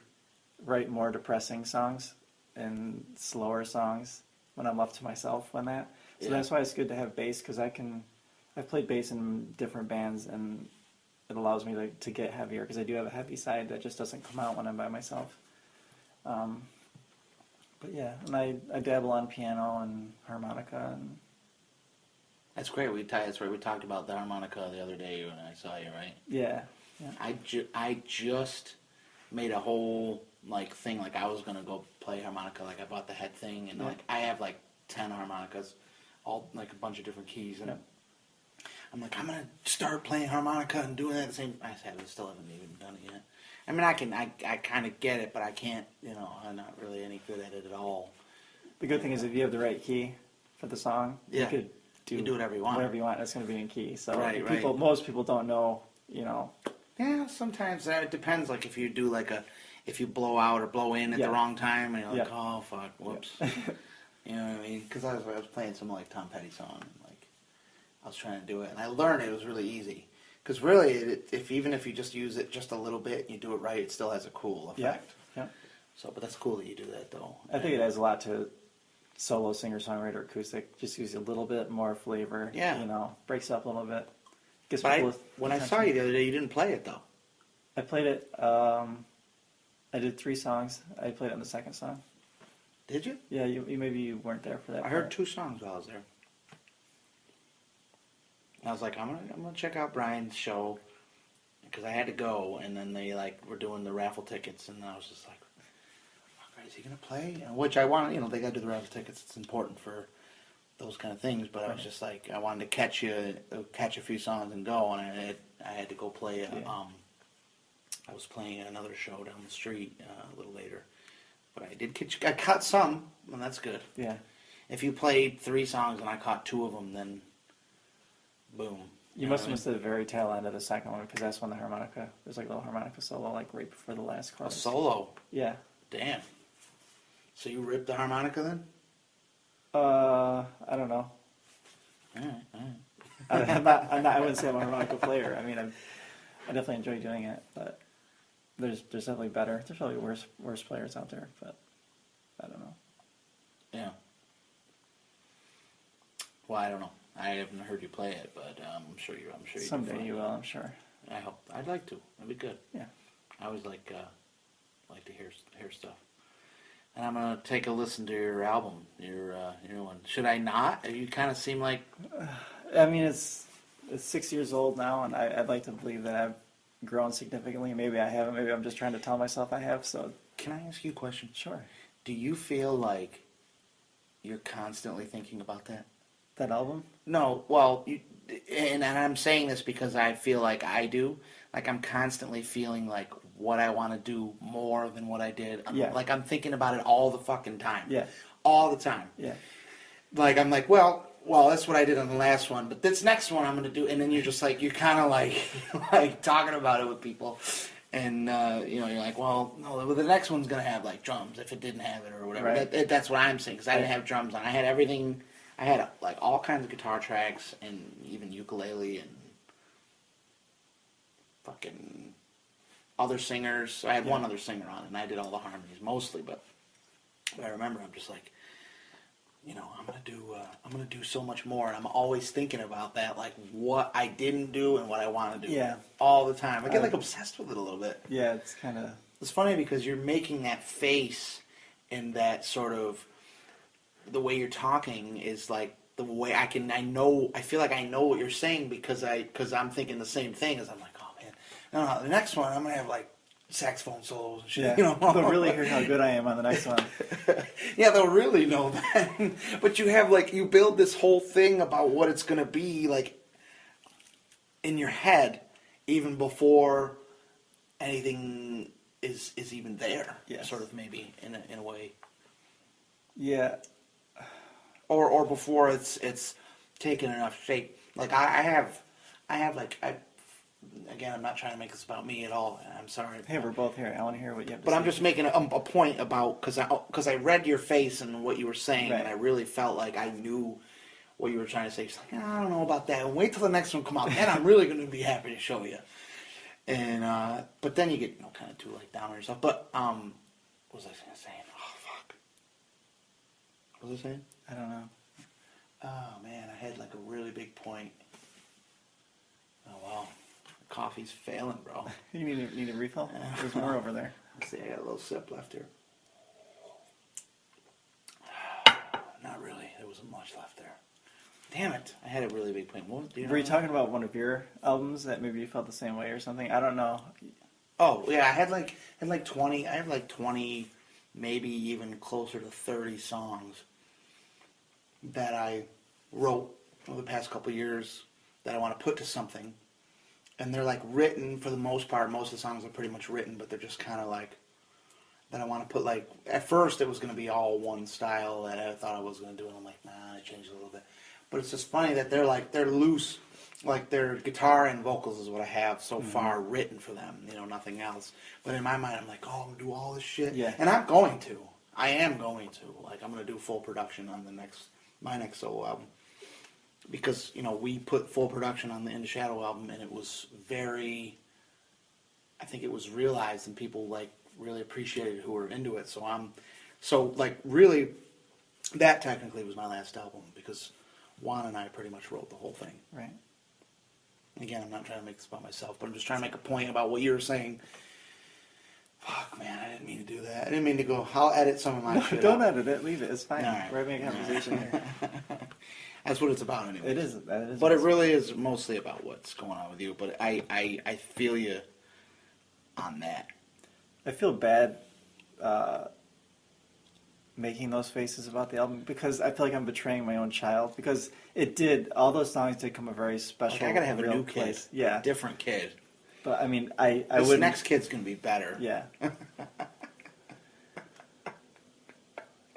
write more depressing songs and slower songs when I'm left to myself when that. So Yeah. that's why it's good to have bass, because I've played bass in different bands, and it allows me to get heavier, because I do have a heavy side that just doesn't come out when I'm by myself. But yeah, and I dabble on piano and harmonica, and That's great. That's right. We talked about the harmonica the other day when I saw you, right? yeah. I just made a whole thing. Like I was gonna go play harmonica. Like I bought the head thing, and Yeah. I have 10 harmonicas, all a bunch of different keys. And Yeah. I'm like, I'm gonna start playing harmonica and doing that at the same. I still haven't even done it yet. I mean, I kind of get it, but I can't. I'm not really any good at it at all. The good thing is if you have the right key for the song, you could do whatever you want. Whatever you want, it's going to be in key. So right. Most people don't know. Yeah, sometimes it depends. Like if you do if you blow out or blow in at the wrong time, and you're like, oh fuck, whoops. You know what I mean? Because I was playing some like Tom Petty song, and like I was trying to do it, and I learned it was really easy. Because really, even if you just use it just a little bit, and you do it right, it still has a cool effect. Yeah. So, but that's cool that you do that, though. I think it adds a lot to solo singer-songwriter acoustic. Just gives you a little bit more flavor. Yeah. Breaks it up a little bit. When I saw you the other day, you didn't play it though. I played it. I did 3 songs. I played it on the second song. Did you? Yeah, maybe you weren't there for that. I heard 2 songs while I was there. I was like, I'm gonna check out Brian's show because I had to go, and then they were doing the raffle tickets, and I was just like, okay, is he gonna play? Which I want, they gotta do the raffle tickets. It's important for those kind of things. But I was just like, I wanted to catch a few songs and go, and I had to go play. I was playing at another show down the street a little later, but I caught some, and that's good. Yeah. If you played 3 songs and I caught 2 of them, then boom. You must have missed the very tail end of the second one because that's when there's like a little harmonica solo right before the last chorus. A solo? Yeah. Damn. So you ripped the harmonica then? I don't know. All right. I wouldn't say I'm a harmonica player. I mean, I definitely enjoy doing it, but there's definitely better. There's probably worse players out there, but I don't know. Yeah. Well, I don't know. I haven't heard you play it, but I'm sure you. Someday you will. I'm sure. I hope. I'd like to. That'd be good. Yeah. I always like to hear stuff. And I'm gonna take a listen to your album, your new one. Should I not? You kind of seem like. I mean, it's 6 years old now, and I'd like to believe that I've grown significantly. Maybe I haven't. Maybe I'm just trying to tell myself I have. So. Can I ask you a question? Sure. Do you feel like you're constantly thinking about that? That album? No, well, and I'm saying this because I feel like I do. Like I'm constantly feeling like what I want to do more than what I did. Like I'm thinking about it all the fucking time. Yeah. All the time. Yeah. Like I'm like, well, that's what I did on the last one, but this next one I'm going to do, and then you're just like, you're kind of like talking about it with people, and you're like, well, no, the next one's going to have like drums if it didn't have it or whatever. Right. That's what I'm saying because I didn't have drums on. I had everything. I had like all kinds of guitar tracks and even ukulele and fucking other singers. I had one other singer on it, and I did all the harmonies mostly. But I remember I'm just like, I'm gonna do so much more, and I'm always thinking about that, like what I didn't do and what I want to do. Yeah. All the time. I get like obsessed with it a little bit. Yeah, it's kind of. It's funny because you're making that face and that sort of. The way you're talking is like the way I feel like I know what you're saying because I'm thinking the same thing as I'm like, oh man, no, the next one I'm going to have like saxophone solos and shit. Yeah, they'll really hear how good I am on the next one. Yeah, they'll really know that. But you have you build this whole thing about what it's going to be like in your head even before anything is even there. Yes. Sort of maybe in a way. Yeah. Or before it's taken enough shape. Like I have again, I'm not trying to make this about me at all. I'm sorry. Hey, we're both here. I want to hear what you have to But say. I'm just making a point about because I read your face and what you were saying, Right. and I really felt like I knew what you were trying to say. It's like, I don't know about that. Wait till the next one come out, and I'm really going to be happy to show you. And but then you get kind of too down on yourself. But what was I saying? Oh fuck. What was I saying? I don't know. Oh man, I had a really big point. Oh wow, the coffee's failing, bro. You need a refill? There's more over there. Let's see, I got a little sip left here. Not really. There wasn't much left there. Damn it! I had a really big point. What, Were you talking about one of your albums that maybe you felt the same way or something? I don't know. Oh yeah, I had 20. I have 20, maybe even closer to 30 songs that I wrote over the past couple of years that I want to put to something, and they're like written for the most part. Most of the songs are pretty much written, but they're just kind of like that I want to put like. At first, it was going to be all one style that I thought I was going to do, and I'm like, nah, I changed it a little bit. But it's just funny that they're loose. Like their guitar and vocals is what I have so far written for them, nothing else. But in my mind, I'm like, oh, I'm gonna do all this shit, and I'm going to. I am going to. Like, I'm gonna do full production on my next solo album, because we put full production on the In the Shadow album, and it was very. I think it was realized, and people like really appreciated who were into it. So really, that technically was my last album, because Juan and I pretty much wrote the whole thing. Right. Again, I'm not trying to make this about myself, but I'm just trying to make a point about what you were saying. Fuck, man, I didn't mean to do that. I didn't mean to go. I'll edit some of my shit. Don't out. edit it. Leave it. It's fine. Right. We're having a conversation here. That's what it's about, anyway. It is. That is. But it really is mostly about what's going on with you. But I feel you on that. I feel bad making those faces about the album, because I feel like I'm betraying my own child, because all those songs did come a very special. Like, I gotta have a real new kid, place. Yeah, a different kid. but I mean, I This would next kid's gonna be better. Yeah, can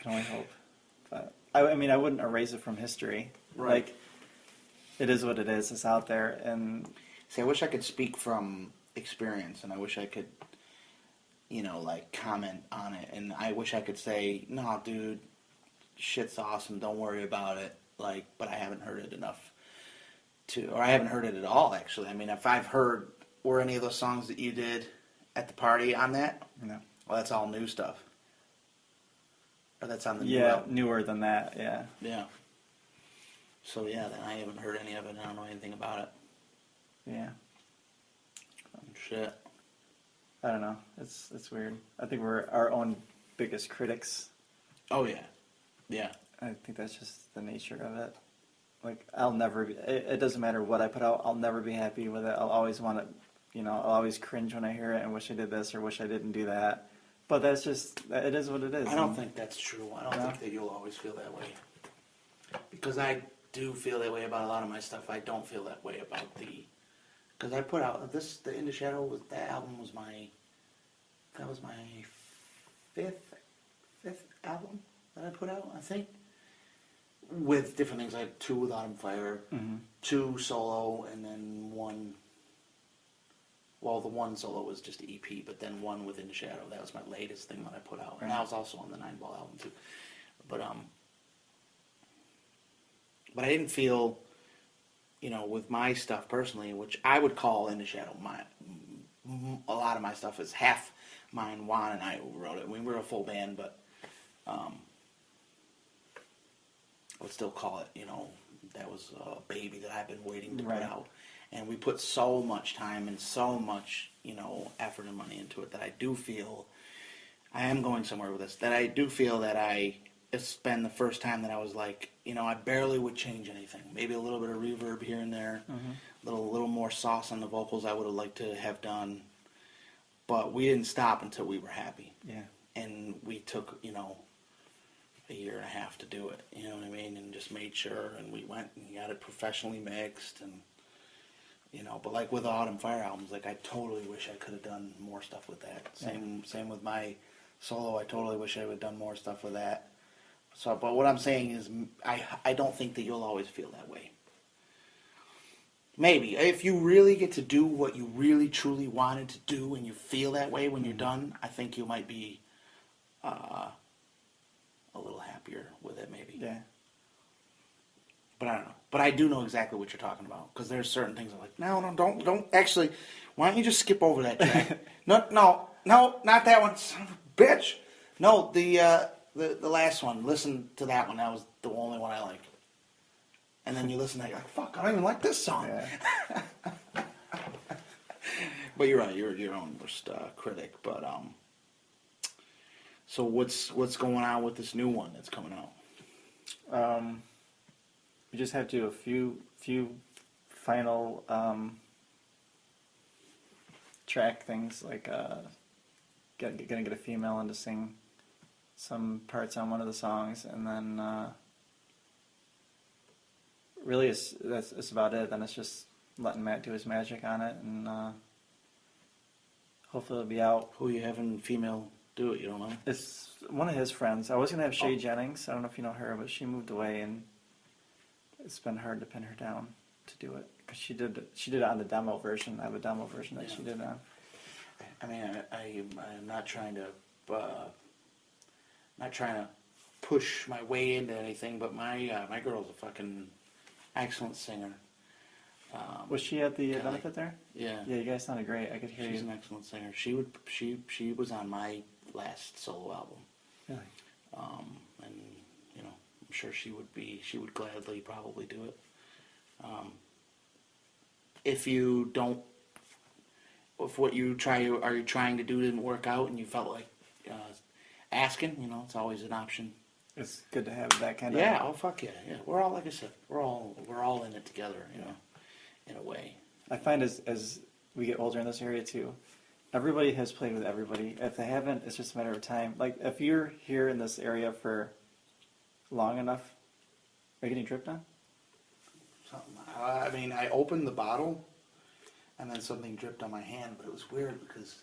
only hope. But I mean, I wouldn't erase it from history. Right. Like, it is what it is. It's out there, and See, I wish I could speak from experience, and I wish I could, comment on it, and I wish I could say, no, dude, shit's awesome, don't worry about it, but I haven't heard it enough or I haven't heard it at all, actually. I mean, if I've heard, were any of those songs that you did at the party on that? no. Well, that's all new stuff. Or that's on the new Yeah, album. newer than that. Yeah. Yeah. So, yeah, then I haven't heard any of it, I don't know anything about it. Yeah. Shit. I don't know. It's weird. I think we're our own biggest critics. Oh, yeah. Yeah. I think that's just the nature of it. Like, I'll never be, it doesn't matter what I put out, I'll never be happy with it. I'll always want it, I'll always cringe when I hear it and wish I did this or wish I didn't do that. But that's just, it is what it is. I don't think that's true. I don't No? think that you'll always feel that way. Because I do feel that way about a lot of my stuff. I don't feel that way about because I put out the In the Shadow, that album was my fifth album that I put out, I think. With different things, I had 2 with Autumn Fire, 2 solo, and then 1. Well, the 1 solo was just EP, but then 1 with In the Shadow. That was my latest thing that I put out, and that was also on the 9 Ball album too. But I didn't feel, with my stuff personally, which I would call In the Shadow, a lot of my stuff is half mine. Juan and I wrote it. We were a full band, but I would still call it, that was a baby that I've been waiting to put out. And we put so much time and so much, effort and money into it that I do feel, I am going somewhere with this, that I do feel that it's been the first time that I was like, I barely would change anything. Maybe a little bit of reverb here and there, a little more sauce on the vocals I would have liked to have done. But we didn't stop until we were happy. Yeah. And we took, a year and a half to do it, you know what I mean? And just made sure, and we went and got it professionally mixed, and, but like with the Autumn Fire albums, like I totally wish I could have done more stuff with that. Same with my solo, I totally wish I would have done more stuff with that. So, but what I'm saying is, I don't think that you'll always feel that way. Maybe. If you really get to do what you really, truly wanted to do and you feel that way when you're done, I think you might be a little happier with it, maybe. Yeah. But I don't know. But I do know exactly what you're talking about, because there's certain things I'm like, no, don't. Actually, why don't you just skip over that track? No, not that one. Son of a bitch. No, the last one. Listen to that one. That was the only one I like. And then you listen to it, you're like, fuck, I don't even like this song. Yeah. But you're right, you're your own worst critic. But so what's going on with this new one that's coming out? We just have to do a few final track things, like gonna get a female in to sing some parts on one of the songs, and then really, that's about it. Then it's just letting Matt do his magic on it, and hopefully it'll be out. Who you having female do it? You don't know? It's one of his friends. I was gonna have Shay Oh. Jennings. I don't know if you know her, but she moved away, and it's been hard to pin her down to do it because she did it on the demo version. I have a demo version that she did on. I mean, I'm not trying to push my way into anything, but my girl's a fucking excellent singer. Was she at the Kelly. benefit there? Yeah. Yeah, you guys sounded great. I could hear She's you. an excellent singer. She was on my last solo album. Really? And you know, I'm sure she would gladly probably do it. If what you are you trying to do didn't work out and you felt like asking, you know, it's always an option. It's good to have that kind of. Yeah, oh fuck yeah. We're all, like I said, we're all in it together, you know, in a way. I find as we get older in this area too, everybody has played with everybody. If they haven't, it's just a matter of time. Like if you're here in this area for long enough, are you getting dripped on? Something. I mean, I opened the bottle, and then something dripped on my hand, but it was weird because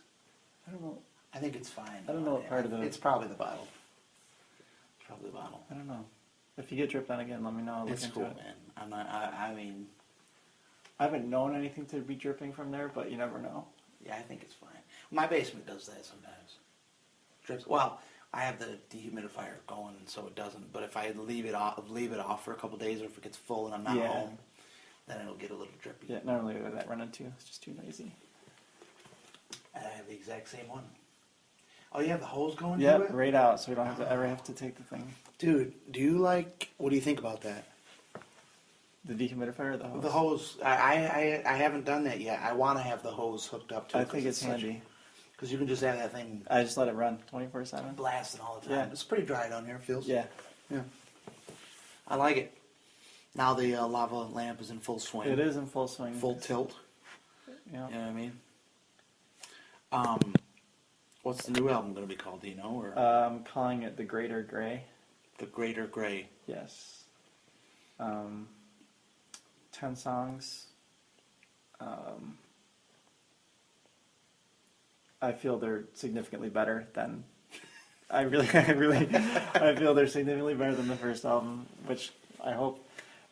I don't know. I think it's fine. I don't know what part of the. It's probably the bottle. It's probably the bottle. I don't know. If you get dripped on again, let me know. I'll look It's into cool, it. man. I'm not. I mean, I haven't known anything to be dripping from there, but you never know. yeah, I think it's fine. My basement does that sometimes. Drips. Well, I have the dehumidifier going, so it doesn't. But if I leave it off for a couple days, or if it gets full and I'm not Yeah. home, then it'll get a little drippy. Yeah, normally with that run into, it's just too noisy. And I have the exact same one. Oh, you have the hose going Yep, to it? right out, so we don't have to ever have to take the thing. Dude, what do you think about that? The dehumidifier or the hose? The hose, I haven't done that yet. I want to have the hose hooked up to it. I think it's handy. Because you can just have that thing I just let it run 24/7. blasting all the time. Yeah. It's pretty dry down here, it feels. Yeah, Yeah. I like it. Now the lava lamp is in full swing. it is in full swing. Full tilt. Yeah. You know what I mean? What's the new album going to be called? Do you know? Or I'm calling it The Greater Gray. The Greater Gray? Yes. 10 songs. I feel they're significantly better than. I feel they're significantly better than the first album, which I hope.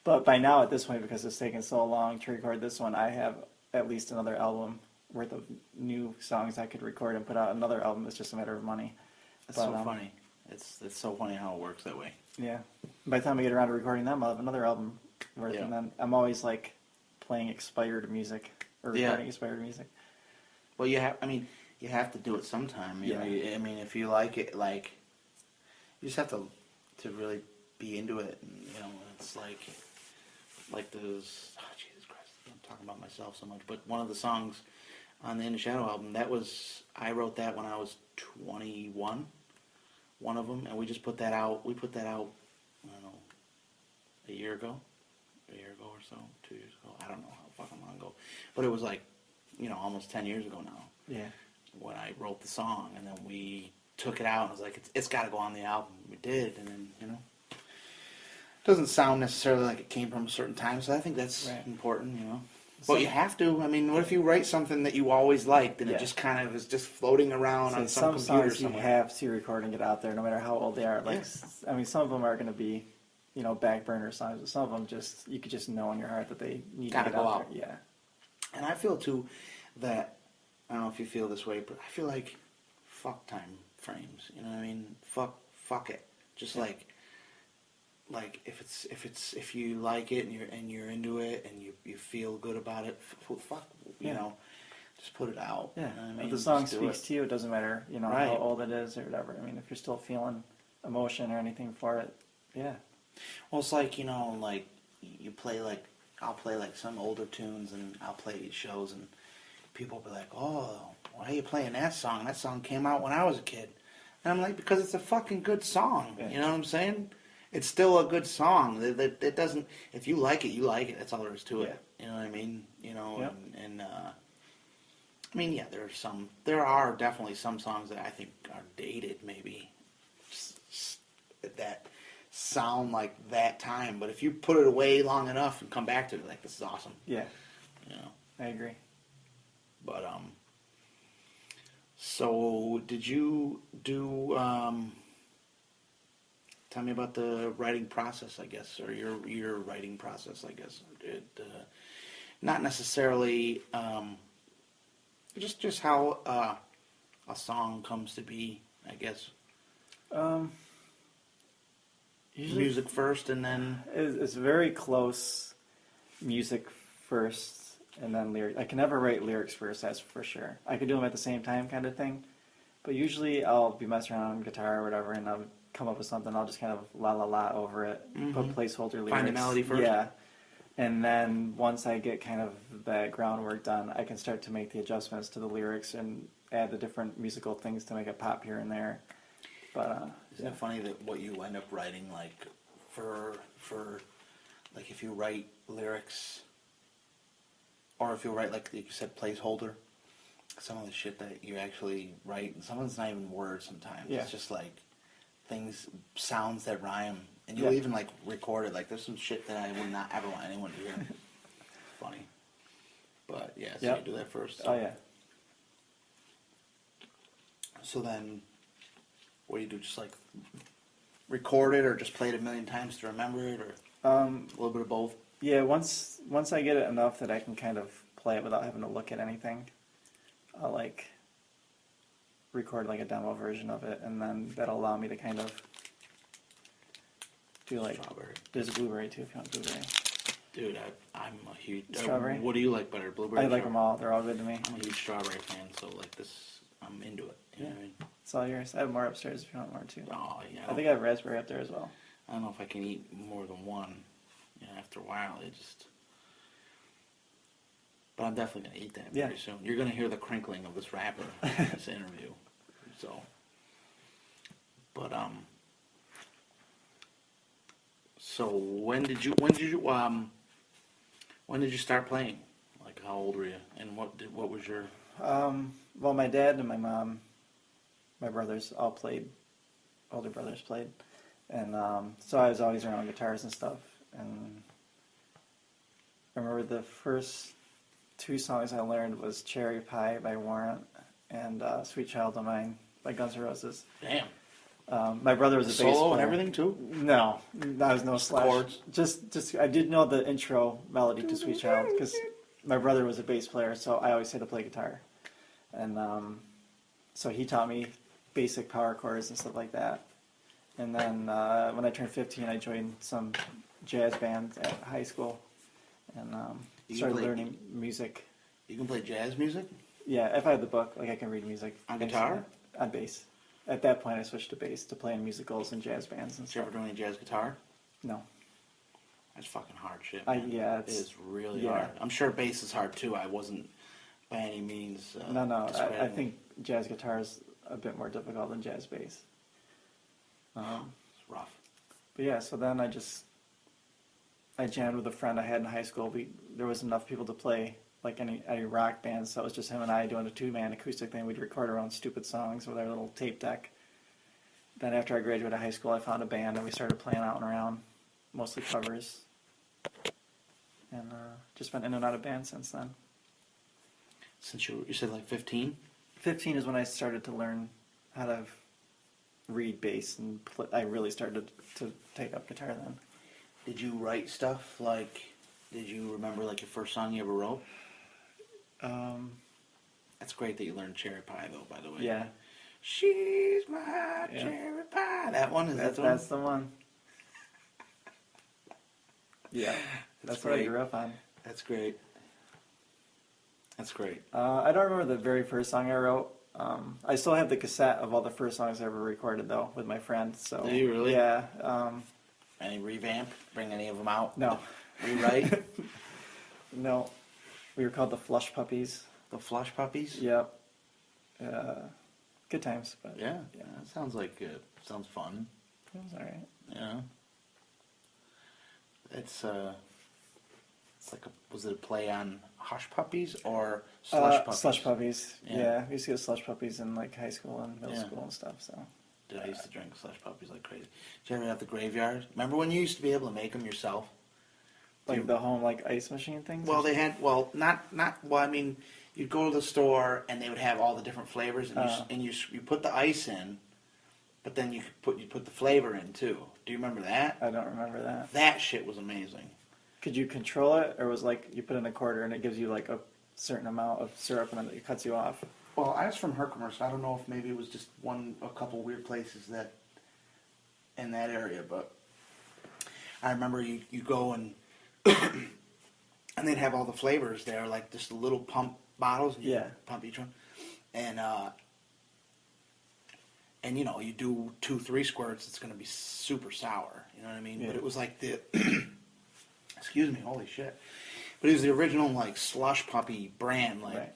But by now, at this point, because it's taken so long to record this one, I have at least another album worth of new songs I could record and put out another album. It's just a matter of money. That's But, so funny. It's so funny how it works that way. Yeah. By the time I get around to recording them, I'll have another album worth, Yeah. and then I'm always like playing expired music or Yeah. recording expired music. Well, you have to do it sometime. You know, I mean, if you like it, like, you just have to really be into it. And, you know, it's like those. Oh, Jesus Christ! I'm talking about myself so much. But one of the songs on the In the Shadow album, I wrote that when I was 21. One of them, and we just put that out. We put that out, I don't know, a year ago or so, 2 years ago. I don't know how fucking long ago, but it was like, you know, almost 10 years ago now. Yeah. When I wrote the song, and then we took it out, and I was like, it's got to go on the album. We did, and then, you know, it doesn't sound necessarily like it came from a certain time, so I think that's Right. important, you know. So- But you have to. I mean, what if you write something that you always liked, and Yeah. it just kind of is just floating around So on some some computer songs you somewhere? have to record and get out there, no matter how old they are. Like, Yeah. I mean, some of them are going to be, you know, back burner songs, but some of them just you could just know in your heart that they need Gotta to get go out out. there. Yeah. And I feel too that, I don't know if you feel this way, but I feel like fuck time frames. You know what I mean? Fuck it. Just Yeah. like if you like it and you're into it and you feel good about it, fuck, you Yeah. know, just put it out. Yeah. You know what I If mean? the song Just do speaks it. to you, it doesn't matter, you know, Right. how old it is or whatever. I mean, if you're still feeling emotion or anything for it, yeah. Well, it's like, you know, like you play like I'll play like some older tunes and I'll play these shows and people will be like, "Oh, why are you playing that song? That song came out when I was a kid." And I'm like, because it's a fucking good song. Yeah. You know what I'm saying? It's still a good song. It doesn't. If you like it, you like it. That's all there is to it. You know what I mean? You know, Yep. and I mean, yeah, there are definitely some songs that I think are dated, maybe that sound like that time. But if you put it away long enough and come back to it, like, this is awesome. Yeah, You know. I agree. But so did you do? Tell me about the writing process, I guess, or your writing process, I guess. Not necessarily just how a song comes to be, I guess. Usually Music first, and then it's very close. Music first, and then lyrics. I can never write lyrics first, that's for sure. I could do them at the same time, kind of thing. But usually I'll be messing around on guitar or whatever, and I'll come up with something. I'll just kind of la la la over it, put placeholder lyrics. Find the melody first? Yeah. And then once I get kind of that groundwork done, I can start to make the adjustments to the lyrics and add the different musical things to make it pop here and there. But isn't it funny that what you end up writing, like for like if you write lyrics, or if you write like you said placeholder, some of the shit that you actually write, and some of it's not even words sometimes. Yeah. It's just like things, sounds that rhyme. And you'll even like record it. Like there's some shit that I would not ever want anyone to hear. Funny. But yeah, so you do that first. Oh yeah. So then, what do you do? Just like record it, or just play it a million times to remember it, or a little bit of both? Yeah, once I get it enough that I can kind of play it without having to look at anything, I'll like record like a demo version of it, and then that'll allow me to kind of do like Strawberry. There's a blueberry too if you want blueberry. Dude, I'm a huge Strawberry. What do you like better, blueberry? I or like them strawberry? all. They're all good to me. I'm a huge strawberry fan, so like this, I'm into it. You know what I mean? It's all yours. I have more upstairs if you want more too. Oh yeah. I think I have raspberry up there as well. I don't know if I can eat more than one. You know, after a while, it just. But I'm definitely gonna eat that very soon. You're gonna hear the crinkling of this wrapper in this interview. So. But So when did you start playing? Like how old were you, and what was your? Well, my dad and my mom, my brothers all played. Older brothers played, and so I was always around guitars and stuff. And I remember the first two songs I learned was "Cherry Pie" by Warrant and "Sweet Child O' Mine" by Guns N' Roses. Damn. My brother was a bass player. Solo and everything too? No, that was no slash. Chords? Just I did know the intro melody to "Sweet Child" because my brother was a bass player, so I always had to play guitar, and so he taught me basic power chords and stuff like that. And then when I turned 15, I joined some jazz bands at high school, and started learning music. You can play jazz music? Yeah, if I had the book, like I can read music. On guitar? On bass. At that point, I switched to bass to play in musicals and jazz bands and Did you stuff. ever do any jazz guitar? No. That's fucking hard shit, man. Yeah, it is really hard. I'm sure bass is hard too. I wasn't by any means. No. I think jazz guitar is a bit more difficult than jazz bass. It's rough. But yeah, so then I jammed with a friend I had in high school. There was enough people to play like any rock band, so it was just him and I doing a two-man acoustic thing. We'd record our own stupid songs with our little tape deck. Then after I graduated high school, I found a band and we started playing out and around, mostly covers. And just been in and out of bands since then. Since you said like 15? 15 is when I started to learn how to read bass, and I really started to take up guitar then. Did you write stuff like? Did you remember like your first song you ever wrote? That's great that you learned "Cherry Pie" though. By the way. Yeah. She's my cherry pie. That one is That's the one. Yeah, that's what I grew up on. That's great. That's great. I don't remember the very first song I wrote. I still have the cassette of all the first songs I ever recorded, though, with my friend. So. Do you really? Yeah. Any revamp? Bring any of them out? No. Rewrite? No. We were called the Flush Puppies. The Flush Puppies? Yep. Good times, but Yeah. That sounds like sounds fun. it was all right. Yeah. It's like was it a play on Hush Puppies or Slush Puppies? Slush Puppies. Yeah. Yeah. We used to get Slush Puppies in like high school and middle Yeah. school and stuff. So. Dude, I used to drink slush puppies like crazy. Did you ever have the graveyard? Remember when you used to be able to make them yourself? Like the home like ice machine things? Well, they had well. I mean, you'd go to the store and they would have all the different flavors, and you put the ice in, but then you put the flavor in too. Do you remember that? I don't remember that. That shit was amazing. Could you control it, or was like you put in a quarter and it gives you like a certain amount of syrup and then it cuts you off? Well, I was from Herkimer, so I don't know if maybe it was just a couple weird places that in that area, but I remember you go and and they'd have all the flavors there, like just the little pump bottles. And you pump each one, and you know, you do 2-3 squirts, it's going to be super sour. You know what I mean? Yeah. But it was like the excuse me, holy shit! But it was the original like slush puppy brand, like. Right.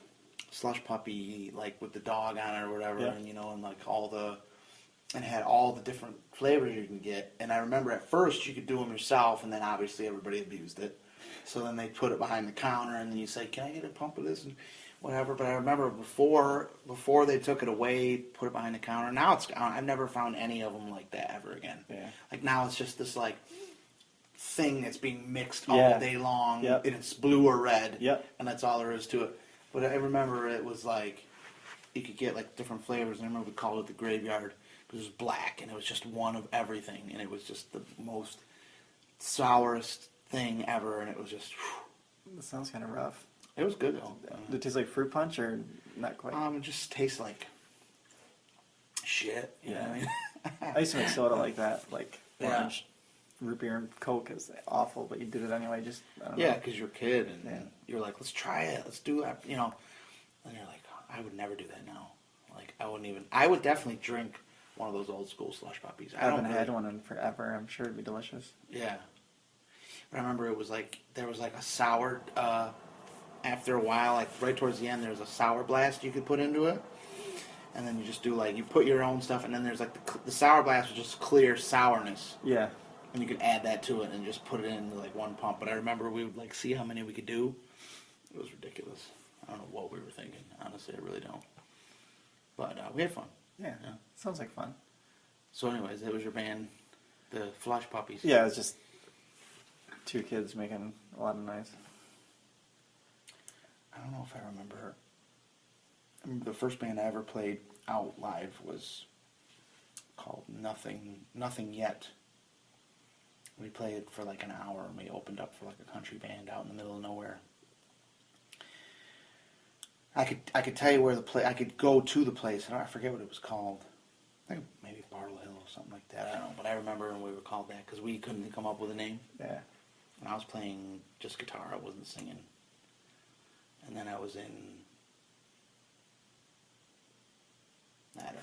Slush puppy, like with the dog on it or whatever, Yeah. and you know, and like and it had all the different flavors you can get. And I remember at first you could do them yourself, and then obviously everybody abused it. So then they put it behind the counter, and then you say, "Can I get a pump of this?" and whatever. But I remember before they took it away, put it behind the counter. Now it's gone. I've never found any of them like that ever again. Yeah. Like now it's just this like thing that's being mixed all day long, Yep. and it's blue or red, Yep. and that's all there is to it. But I remember it was like, you could get like different flavors, and I remember we called it the graveyard, because it was black, and it was just one of everything, and it was just the most sourest thing ever, and it was just, whew. That sounds kind of rough. It was good though. Did it taste like fruit punch or not quite? It just tastes like shit, you know what I mean? I used to make soda like that, like Yeah. orange root beer and Coke is awful, but you did it anyway. Just I don't Yeah, know. because you're a kid, and Yeah. you're like, let's try it, let's do it, you know. And you're like, I would never do that now. Like, I would definitely drink one of those old school slush puppies. I haven't had one in forever. I'm sure it'd be delicious. Yeah. But I remember it was like, there was like a sour, after a while, like right towards the end, there was a sour blast you could put into it. And then you just do like, you put your own stuff, and then there's like the sour blast was just clear sourness. Yeah. And you could add that to it and just put it into like one pump. But I remember we would like see how many we could do. It was ridiculous. I don't know what we were thinking. Honestly, I really don't. But we had fun. Yeah. Yeah. Sounds like fun. So anyways, that was your band, the Flush Puppies. Yeah, it was just two kids making a lot of noise. I don't know if I remember. I remember the first band I ever played out live was called Nothing Yet. We played for like an hour, and we opened up for like a country band out in the middle of nowhere. I could tell you where I could go to the place. I forget what it was called. I think maybe Bartle Hill or something like that. I don't know, but I remember when we were called that because we couldn't come up with a name. Yeah. And I was playing just guitar. I wasn't singing. And then I was in. I don't know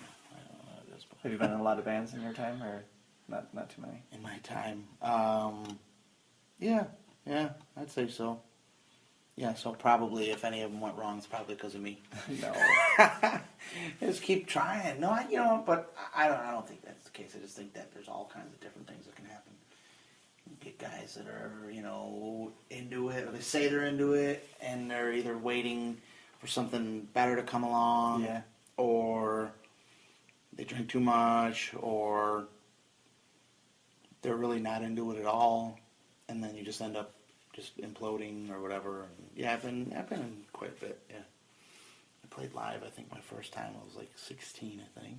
what it is. But Have you been in a lot of bands in your time, or not too many? in my time, yeah, I'd say so. Yeah, so probably if any of them went wrong, it's probably because of me. No. Just keep trying. No, but I don't think that's the case. I just think that there's all kinds of different things that can happen. You get guys that are, into it, or they say they're into it, and they're either waiting for something better to come along, Yeah. or they drink too much, or they're really not into it at all, and then you just end up just imploding or whatever. And yeah, I've been in quite a bit. Yeah, I played live. I think my first time I was like 16. I think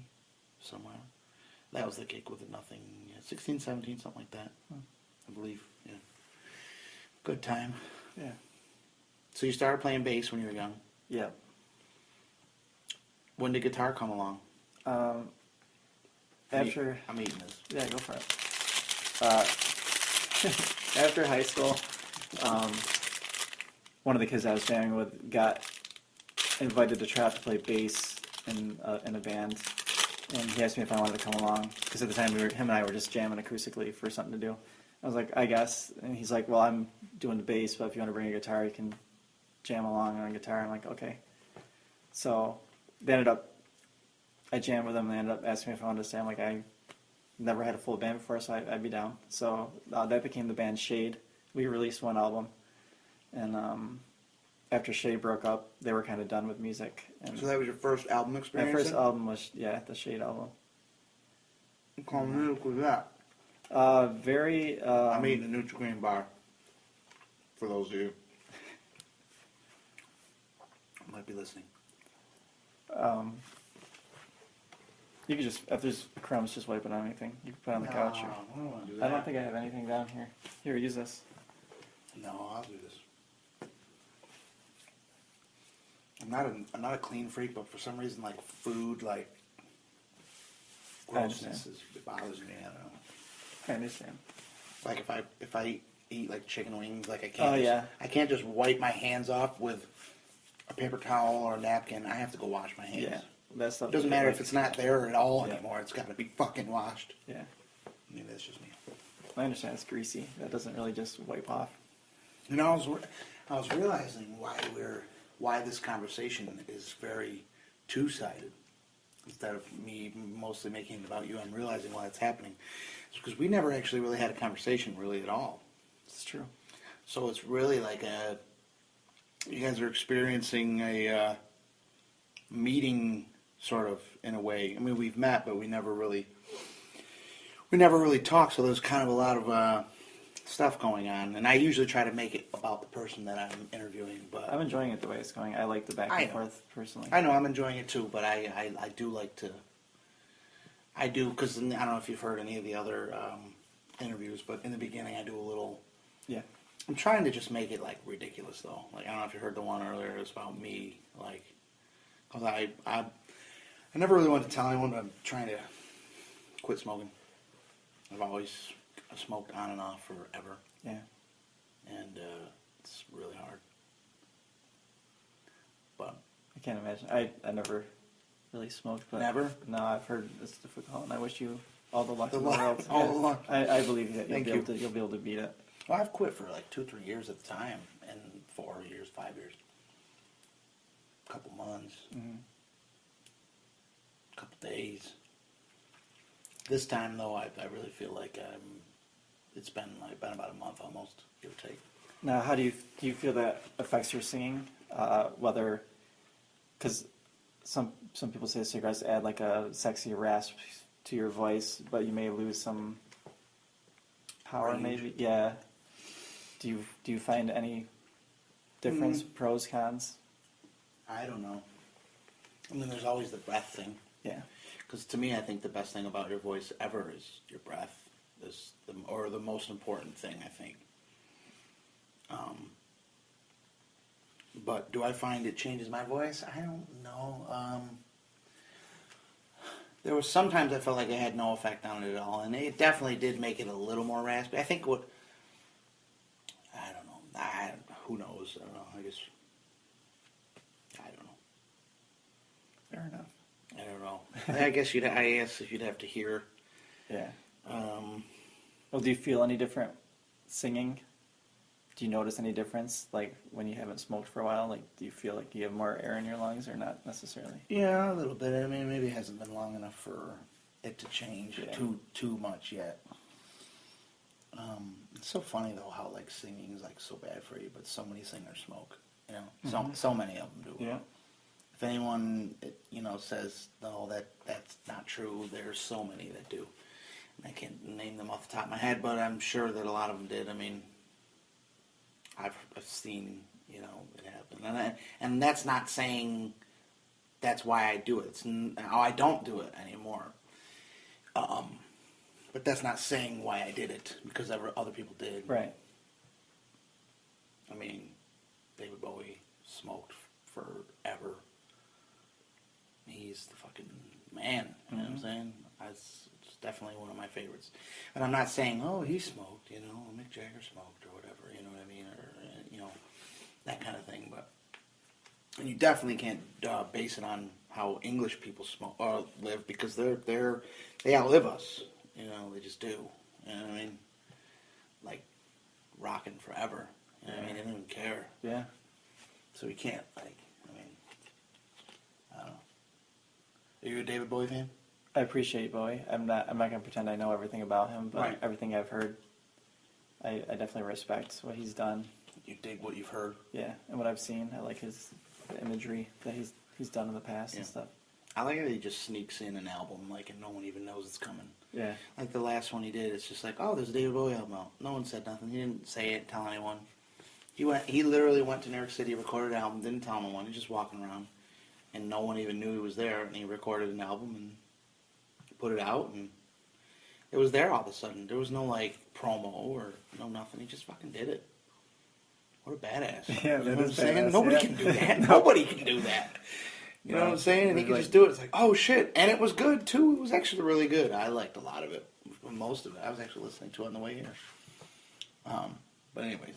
somewhere. That was the gig with Nothing. Yeah, 16, 17, something like that. I believe. Yeah, good time. Yeah. So you started playing bass when you were young. Yeah. When did guitar come along? After. I'm eating this. Yeah, go for it. After high school, one of the kids I was jamming with got invited to try out to play bass in a band, and he asked me if I wanted to come along because at the time him and I were just jamming acoustically for something to do. I was like, I guess, and he's like, well, I'm doing the bass, but if you want to bring a guitar, you can jam along on a guitar. I'm like, okay. So I jammed with him, and they ended up asking me if I wanted to stay. I'm like, I never had a full band before, so I'd be down. So that became the band Shade. We released one album, and after Shade broke up, they were kind of done with music. And So that was your first album my experience? first then? album was, the Shade album. What kind of music was that? Very. I'm eating a Nutri-Grain bar. For those of you who might be listening. You could just, if there's crumbs, just wipe it on anything. You can put it on the couch. Or, I don't want to do I that. don't think I have anything down here. Here, use this. No, I'll do this. I'm not a clean freak, but for some reason, like food, like grossness it bothers me. I don't know. I understand. Like if I eat like chicken wings, like I can't. Oh, I can't just wipe my hands off with a paper towel or a napkin. I have to go wash my hands. Yeah, that stuff. It doesn't matter if it's not there at all Yeah. anymore. It's got to be fucking washed. Yeah, I mean, that's just me. I understand it's greasy. That doesn't really just wipe off. You know, I was realizing why this conversation is very two-sided. Instead of me mostly making it about you, I'm realizing why it's happening. It's because we never actually really had a conversation really at all. It's true. So it's really like you guys are experiencing a meeting sort of in a way. I mean, we've met, but we never really talked. So there's kind of a lot of stuff going on, and I usually try to make it about the person that I'm interviewing. But I'm enjoying it the way it's going. I like the back and forth personally. I know I'm enjoying it too, but I do like to. I do because I don't know if you've heard any of the other interviews, but in the beginning I do a little. Yeah. I'm trying to just make it like ridiculous though. Like I don't know if you heard the one earlier. It's about me, like, cause I never really wanted to tell anyone, but I'm trying to quit smoking. I've always smoked on and off forever. Yeah. And it's really hard. But I can't imagine. I never really smoked, but Never? No, I've heard it's difficult, and I wish you all the luck The in the luck, world. all the luck. I believe that Thank you'll be able to beat it. well, I've quit for like 2-3 years at the time, and 4 years, 5 years, couple months, couple days. This time though, I really feel like it's been about a month almost, give or take. Now, how do you feel that affects your singing? Whether, because some people say cigarettes add like a sexy rasp to your voice, but you may lose some power. Range. Maybe, yeah. Do you find any difference, pros, cons? I don't know. I mean, there's always the breath thing. Yeah. Because to me, I think the best thing about your voice ever is your breath. Or the most important thing, I think. But do I find it changes my voice? I don't know. There was sometimes I felt like it had no effect on it at all, and it definitely did make it a little more raspy. I think I don't know. Who knows? I don't know. I guess I don't know. Fair enough. I don't know. I guess you'd have to hear. Yeah. Well, do you feel any different singing? Do you notice any difference, like when you haven't smoked for a while? Like, do you feel like you have more air in your lungs, or not necessarily? Yeah, a little bit. I mean, maybe it hasn't been long enough for it to change too much yet. It's so funny though how like singing is like so bad for you, but so many singers smoke. You know, so many of them do. Yeah. If anyone says no, that's not true, there's so many that do. I can't name them off the top of my head, but I'm sure that a lot of them did. I mean, I've seen it happen, and that's not saying that's why I do it. I don't do it anymore. But that's not saying why I did it, because other people did. Right. I mean, David Bowie smoked forever. He's the fucking man. You know what I'm saying? It's definitely one of my favorites. And I'm not saying, oh, he smoked, Mick Jagger smoked or whatever, you know what I mean? Or, that kind of thing. But and you definitely can't base it on how English people smoke or live, because they outlive us. They just do. You know what I mean? Like rocking forever. You know what I mean? They don't even care. Yeah. So we can't, I don't know. Are you a David Bowie fan? I appreciate Bowie. I'm not gonna pretend I know everything about him, but Right. everything I've heard, I definitely respect what he's done. You dig what you've heard? Yeah, and what I've seen, I like the imagery that he's done in the past and stuff. I like that he just sneaks in an album, like, and no one even knows it's coming. Yeah. Like the last one he did, it's just like, oh, there's a David Bowie album out. No one said nothing. He didn't say it, tell anyone. He literally went to New York City, recorded an album, didn't tell anyone. He's just walking around, and no one even knew he was there. And he recorded an album and put it out, and it was there all of a sudden. There was no like promo or no nothing. He just fucking did it. What a badass! Yeah, you know that what I'm is saying? badass, Nobody yeah. can do that. No. Nobody can do that. You know No, what I'm saying? And he it could was just do it. It's like, oh shit, and it was good too. It was actually really good. I liked a lot of it, most of it. I was actually listening to it on the way here. But anyways,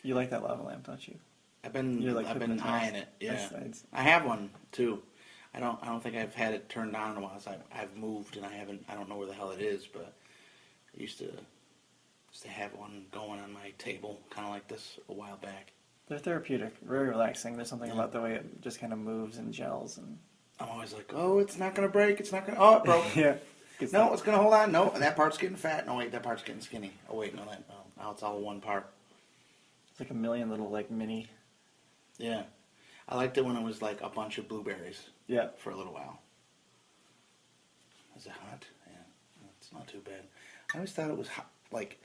You like that lava lamp, don't you? I've been You're like I've been hypnotized. eyeing it. Yeah, That's- I have one too. I don't think I've had it turned on in a while. So I've moved and I don't know where the hell it is, but I used to have one going on my table, kind of like this, a while back. They're therapeutic, very relaxing. There's something Yeah. about the way it just kind of moves and gels and I'm always like, oh, it's not gonna break. It's not gonna. Oh, it broke. yeah. It's No, it's gonna hold on. No, that part's getting fat. No, wait, that part's getting skinny. Oh, wait, no, now it's all one part. like a million little like mini. Yeah, I liked it when it was like a bunch of blueberries Yeah. for a little while. Is it hot? Yeah, it's not too bad. I always thought it was hot. Like,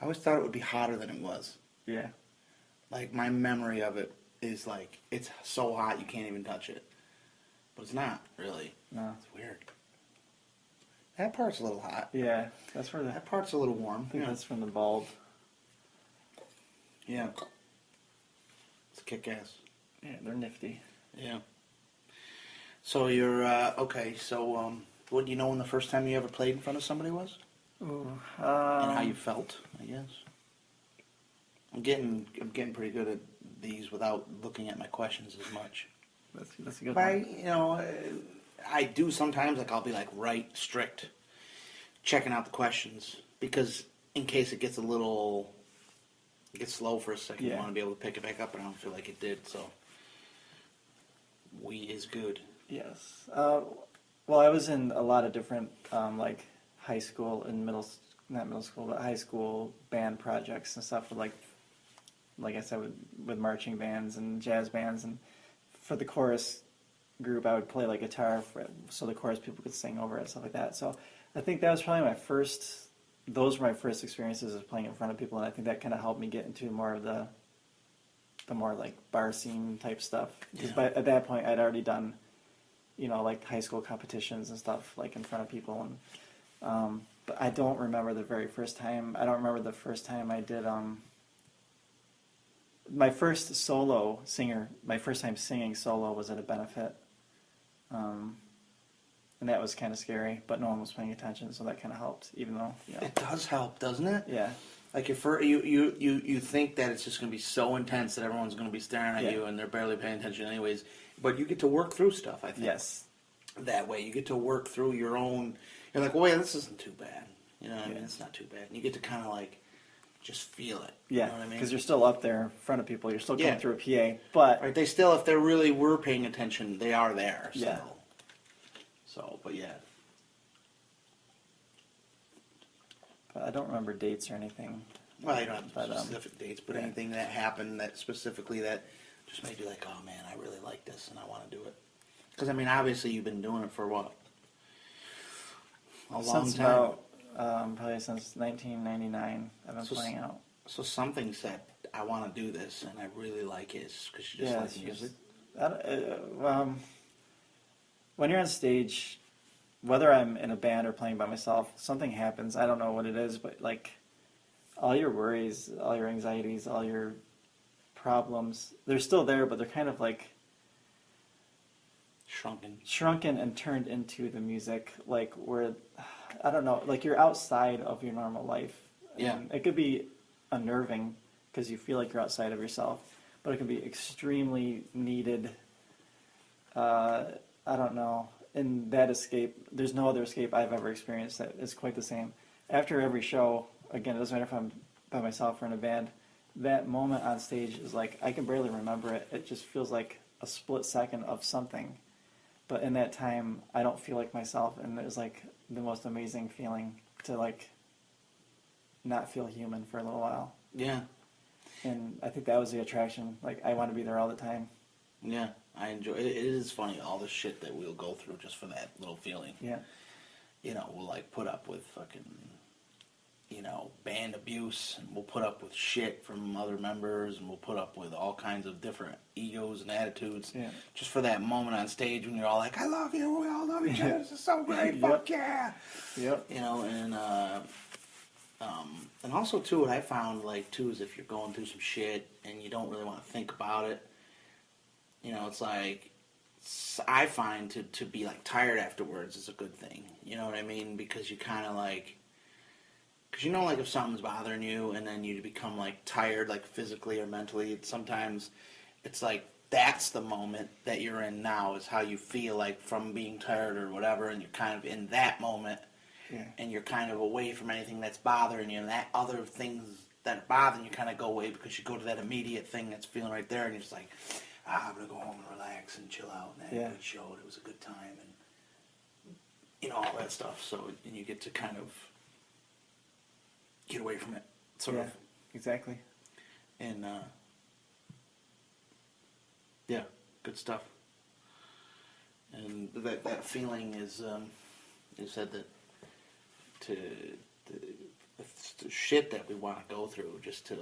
I always thought it would be hotter than it was. Yeah. Like my memory of it is like it's so hot you can't even touch it, but it's not really. No. It's weird. That part's a little hot. Yeah. That's where the. I That part's a little warm. think Yeah. that's from the bulb. Yeah. It's kick-ass. Yeah, they're nifty. Yeah. So you're okay. So what do you know when the first time you ever played in front of somebody was, Ooh. and how you felt? I guess. I'm getting pretty good at these without looking at my questions as much. That's a good But one. I do sometimes. Like I'll be like strict, checking out the questions because in case it gets slow for a second, you Yeah. want to be able to pick it back up, and I don't feel like it did. So we is good. Yes. Well, I was in a lot of different like high school and not middle school, but high school band projects and stuff with like I said, with marching bands and jazz bands, and for the chorus group, I would play like guitar so the chorus people could sing over it and stuff like that. So I think that was probably those were my first experiences of playing in front of people, and I think that kind of helped me get into more of the more like bar scene type stuff. Because Yeah. at that point, I'd already done, like high school competitions and stuff like in front of people, and but I don't remember the very first time. I don't remember the first time I did my first time singing solo was at a benefit, and that was kind of scary, but no one was paying attention, so that kind of helped, even though, It does help, doesn't it? yeah, Like you think that it's just going to be so intense that everyone's going to be staring at Yeah. you and they're barely paying attention anyways. But you get to work through stuff. I think. yes, That way, you get to work through your own. You're like, well, wait, this isn't too bad. You know what I Yeah. mean? It's not too bad. And you get to kind of like just feel it. yeah, You know what I mean? because you're still up there in front of people, you're still going Yeah. through a PA, but Right, they still, if they really were paying attention, they are there still. Yeah. So, but yeah. I don't remember dates or anything. Well, I don't have But, specific dates, but yeah. anything that happened that specifically that just made you like, oh man, I really like this and I want to do it. Because I mean, obviously you've been doing it for what? A long Since time. about probably since 1999, I've been So playing out. So something said, I want to do this and I really like it because you just Yeah, like it's music. When you're on stage, whether I'm in a band or playing by myself, something happens. I don't know what it is, but like all your worries, all your anxieties, all your problems, they're still there, but they're kind of like shrunken and turned into the music. Like where, I don't know, like you're outside of your normal life. Yeah. And it could be unnerving because you feel like you're outside of yourself, but it can be extremely needed. I don't know. In that escape, there's no other escape I've ever experienced that is quite the same. After every show, again, it doesn't matter if I'm by myself or in a band, that moment on stage is like, I can barely remember it. It just feels like a split second of something. But in that time, I don't feel like myself, and it was like the most amazing feeling to like not feel human for a little while. Yeah. And I think that was the attraction. Like, I want to be there all the time. Yeah, I enjoy it. It is funny, all the shit that we'll go through just for that little feeling. Yeah. You know, we'll like put up with fucking, you know, band abuse, and we'll put up with shit from other members, and we'll put up with all kinds of different egos and attitudes. Yeah. Just for that moment on stage when you're all like, I love you, we all love each other, this is so great, fuck yeah. Yep. You know, and also too, what I found like too is if you're going through some shit and you don't really want to think about it, you know, it's like, I find to be like tired afterwards is a good thing. You know what I mean? Because you kind of like, because you know, like if something's bothering you and then you become like tired, like physically or mentally, sometimes it's like that's the moment that you're in now is how you feel like from being tired or whatever, and you're kind of in that moment. Yeah. And you're kind of away from anything that's bothering you, and that other things that are bothering you kind of go away because you go to that immediate thing that's feeling right there, and you're just like, I'm going to go home and relax and chill out and have a good show, and it was a good time, and, you know, all that stuff. So, and you get to kind of get away from it, sort of. Exactly. And, yeah, good stuff. And that feeling is, you said that the shit that we want to go through just to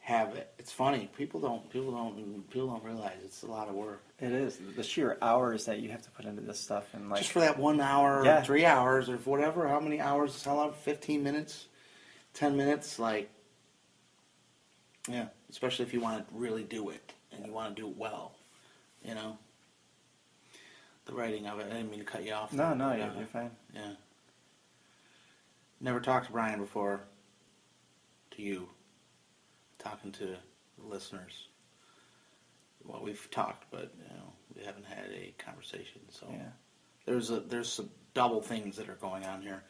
have it. It's funny. People don't realize it's a lot of work. It is the sheer hours that you have to put into this stuff, and like just for that 1 hour, or 3 hours, or whatever. How many hours? How long? 15 minutes, 10 minutes. Like, yeah. Especially if you want to really do it and you want to do it well. You know. The writing of it. I didn't mean to cut you off. No, you're fine. Yeah. Never talked to Brian before. To you. Talking to the listeners. Well, we've talked, but you know, we haven't had a conversation. So there's some double things that are going on here: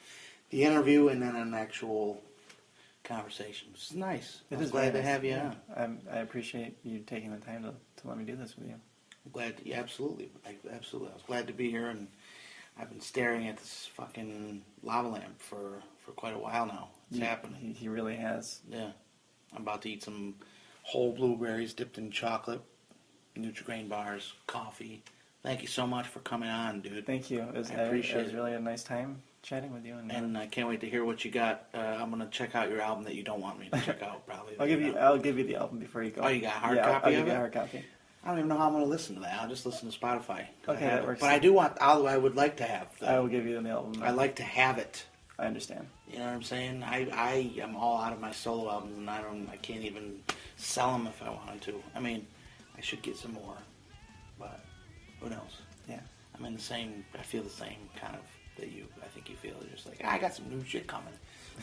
the interview and then an actual conversation, which is nice. It I'm is glad to nice. have you on. I appreciate you taking the time to let me do this with you. I'm glad. Yeah, absolutely. Absolutely. I was glad to be here, and I've been staring at this fucking lava lamp for quite a while now. It's happening. He really has. Yeah. I'm about to eat some whole blueberries dipped in chocolate, Nutri-Grain bars, coffee. Thank you so much for coming on, dude. Thank you. I appreciate it. It was really a nice time chatting with you. And I can't wait to hear what you got. I'm gonna check out your album that you don't want me to check out, probably. I'll give you the album before you go. Oh, you got a hard copy I'll of give you it? a hard copy. I don't even know how I'm gonna listen to that. I'll just listen to Spotify. Okay, that works. But I do want. I would like to have. I will give you the album. I like to have it. I understand. You know what I'm saying? I am all out of my solo albums, and I can't even sell them if I wanted to. I mean, I should get some more, but who knows? Yeah. I'm in the same. I feel the same kind of that you. I think you feel. You're just like, I got some new shit coming.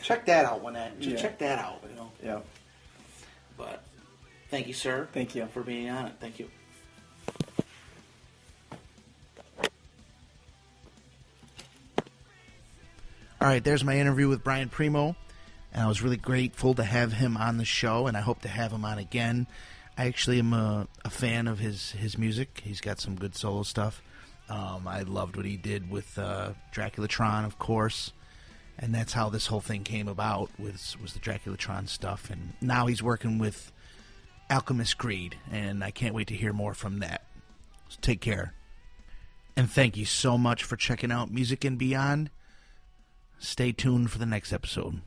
Check that out when that. Just check that out. You know. Yeah. But thank you, sir. Thank you for being on it. Thank you. All right, there's my interview with Brian Premo, and I was really grateful to have him on the show, and I hope to have him on again. I actually am a fan of his music. He's got some good solo stuff. I loved what he did with Draculatron, of course, and that's how this whole thing came about, was the Draculatron stuff. And now he's working with Alchemist Greed, and I can't wait to hear more from that. So take care. And thank you so much for checking out Music and Beyond. Stay tuned for the next episode.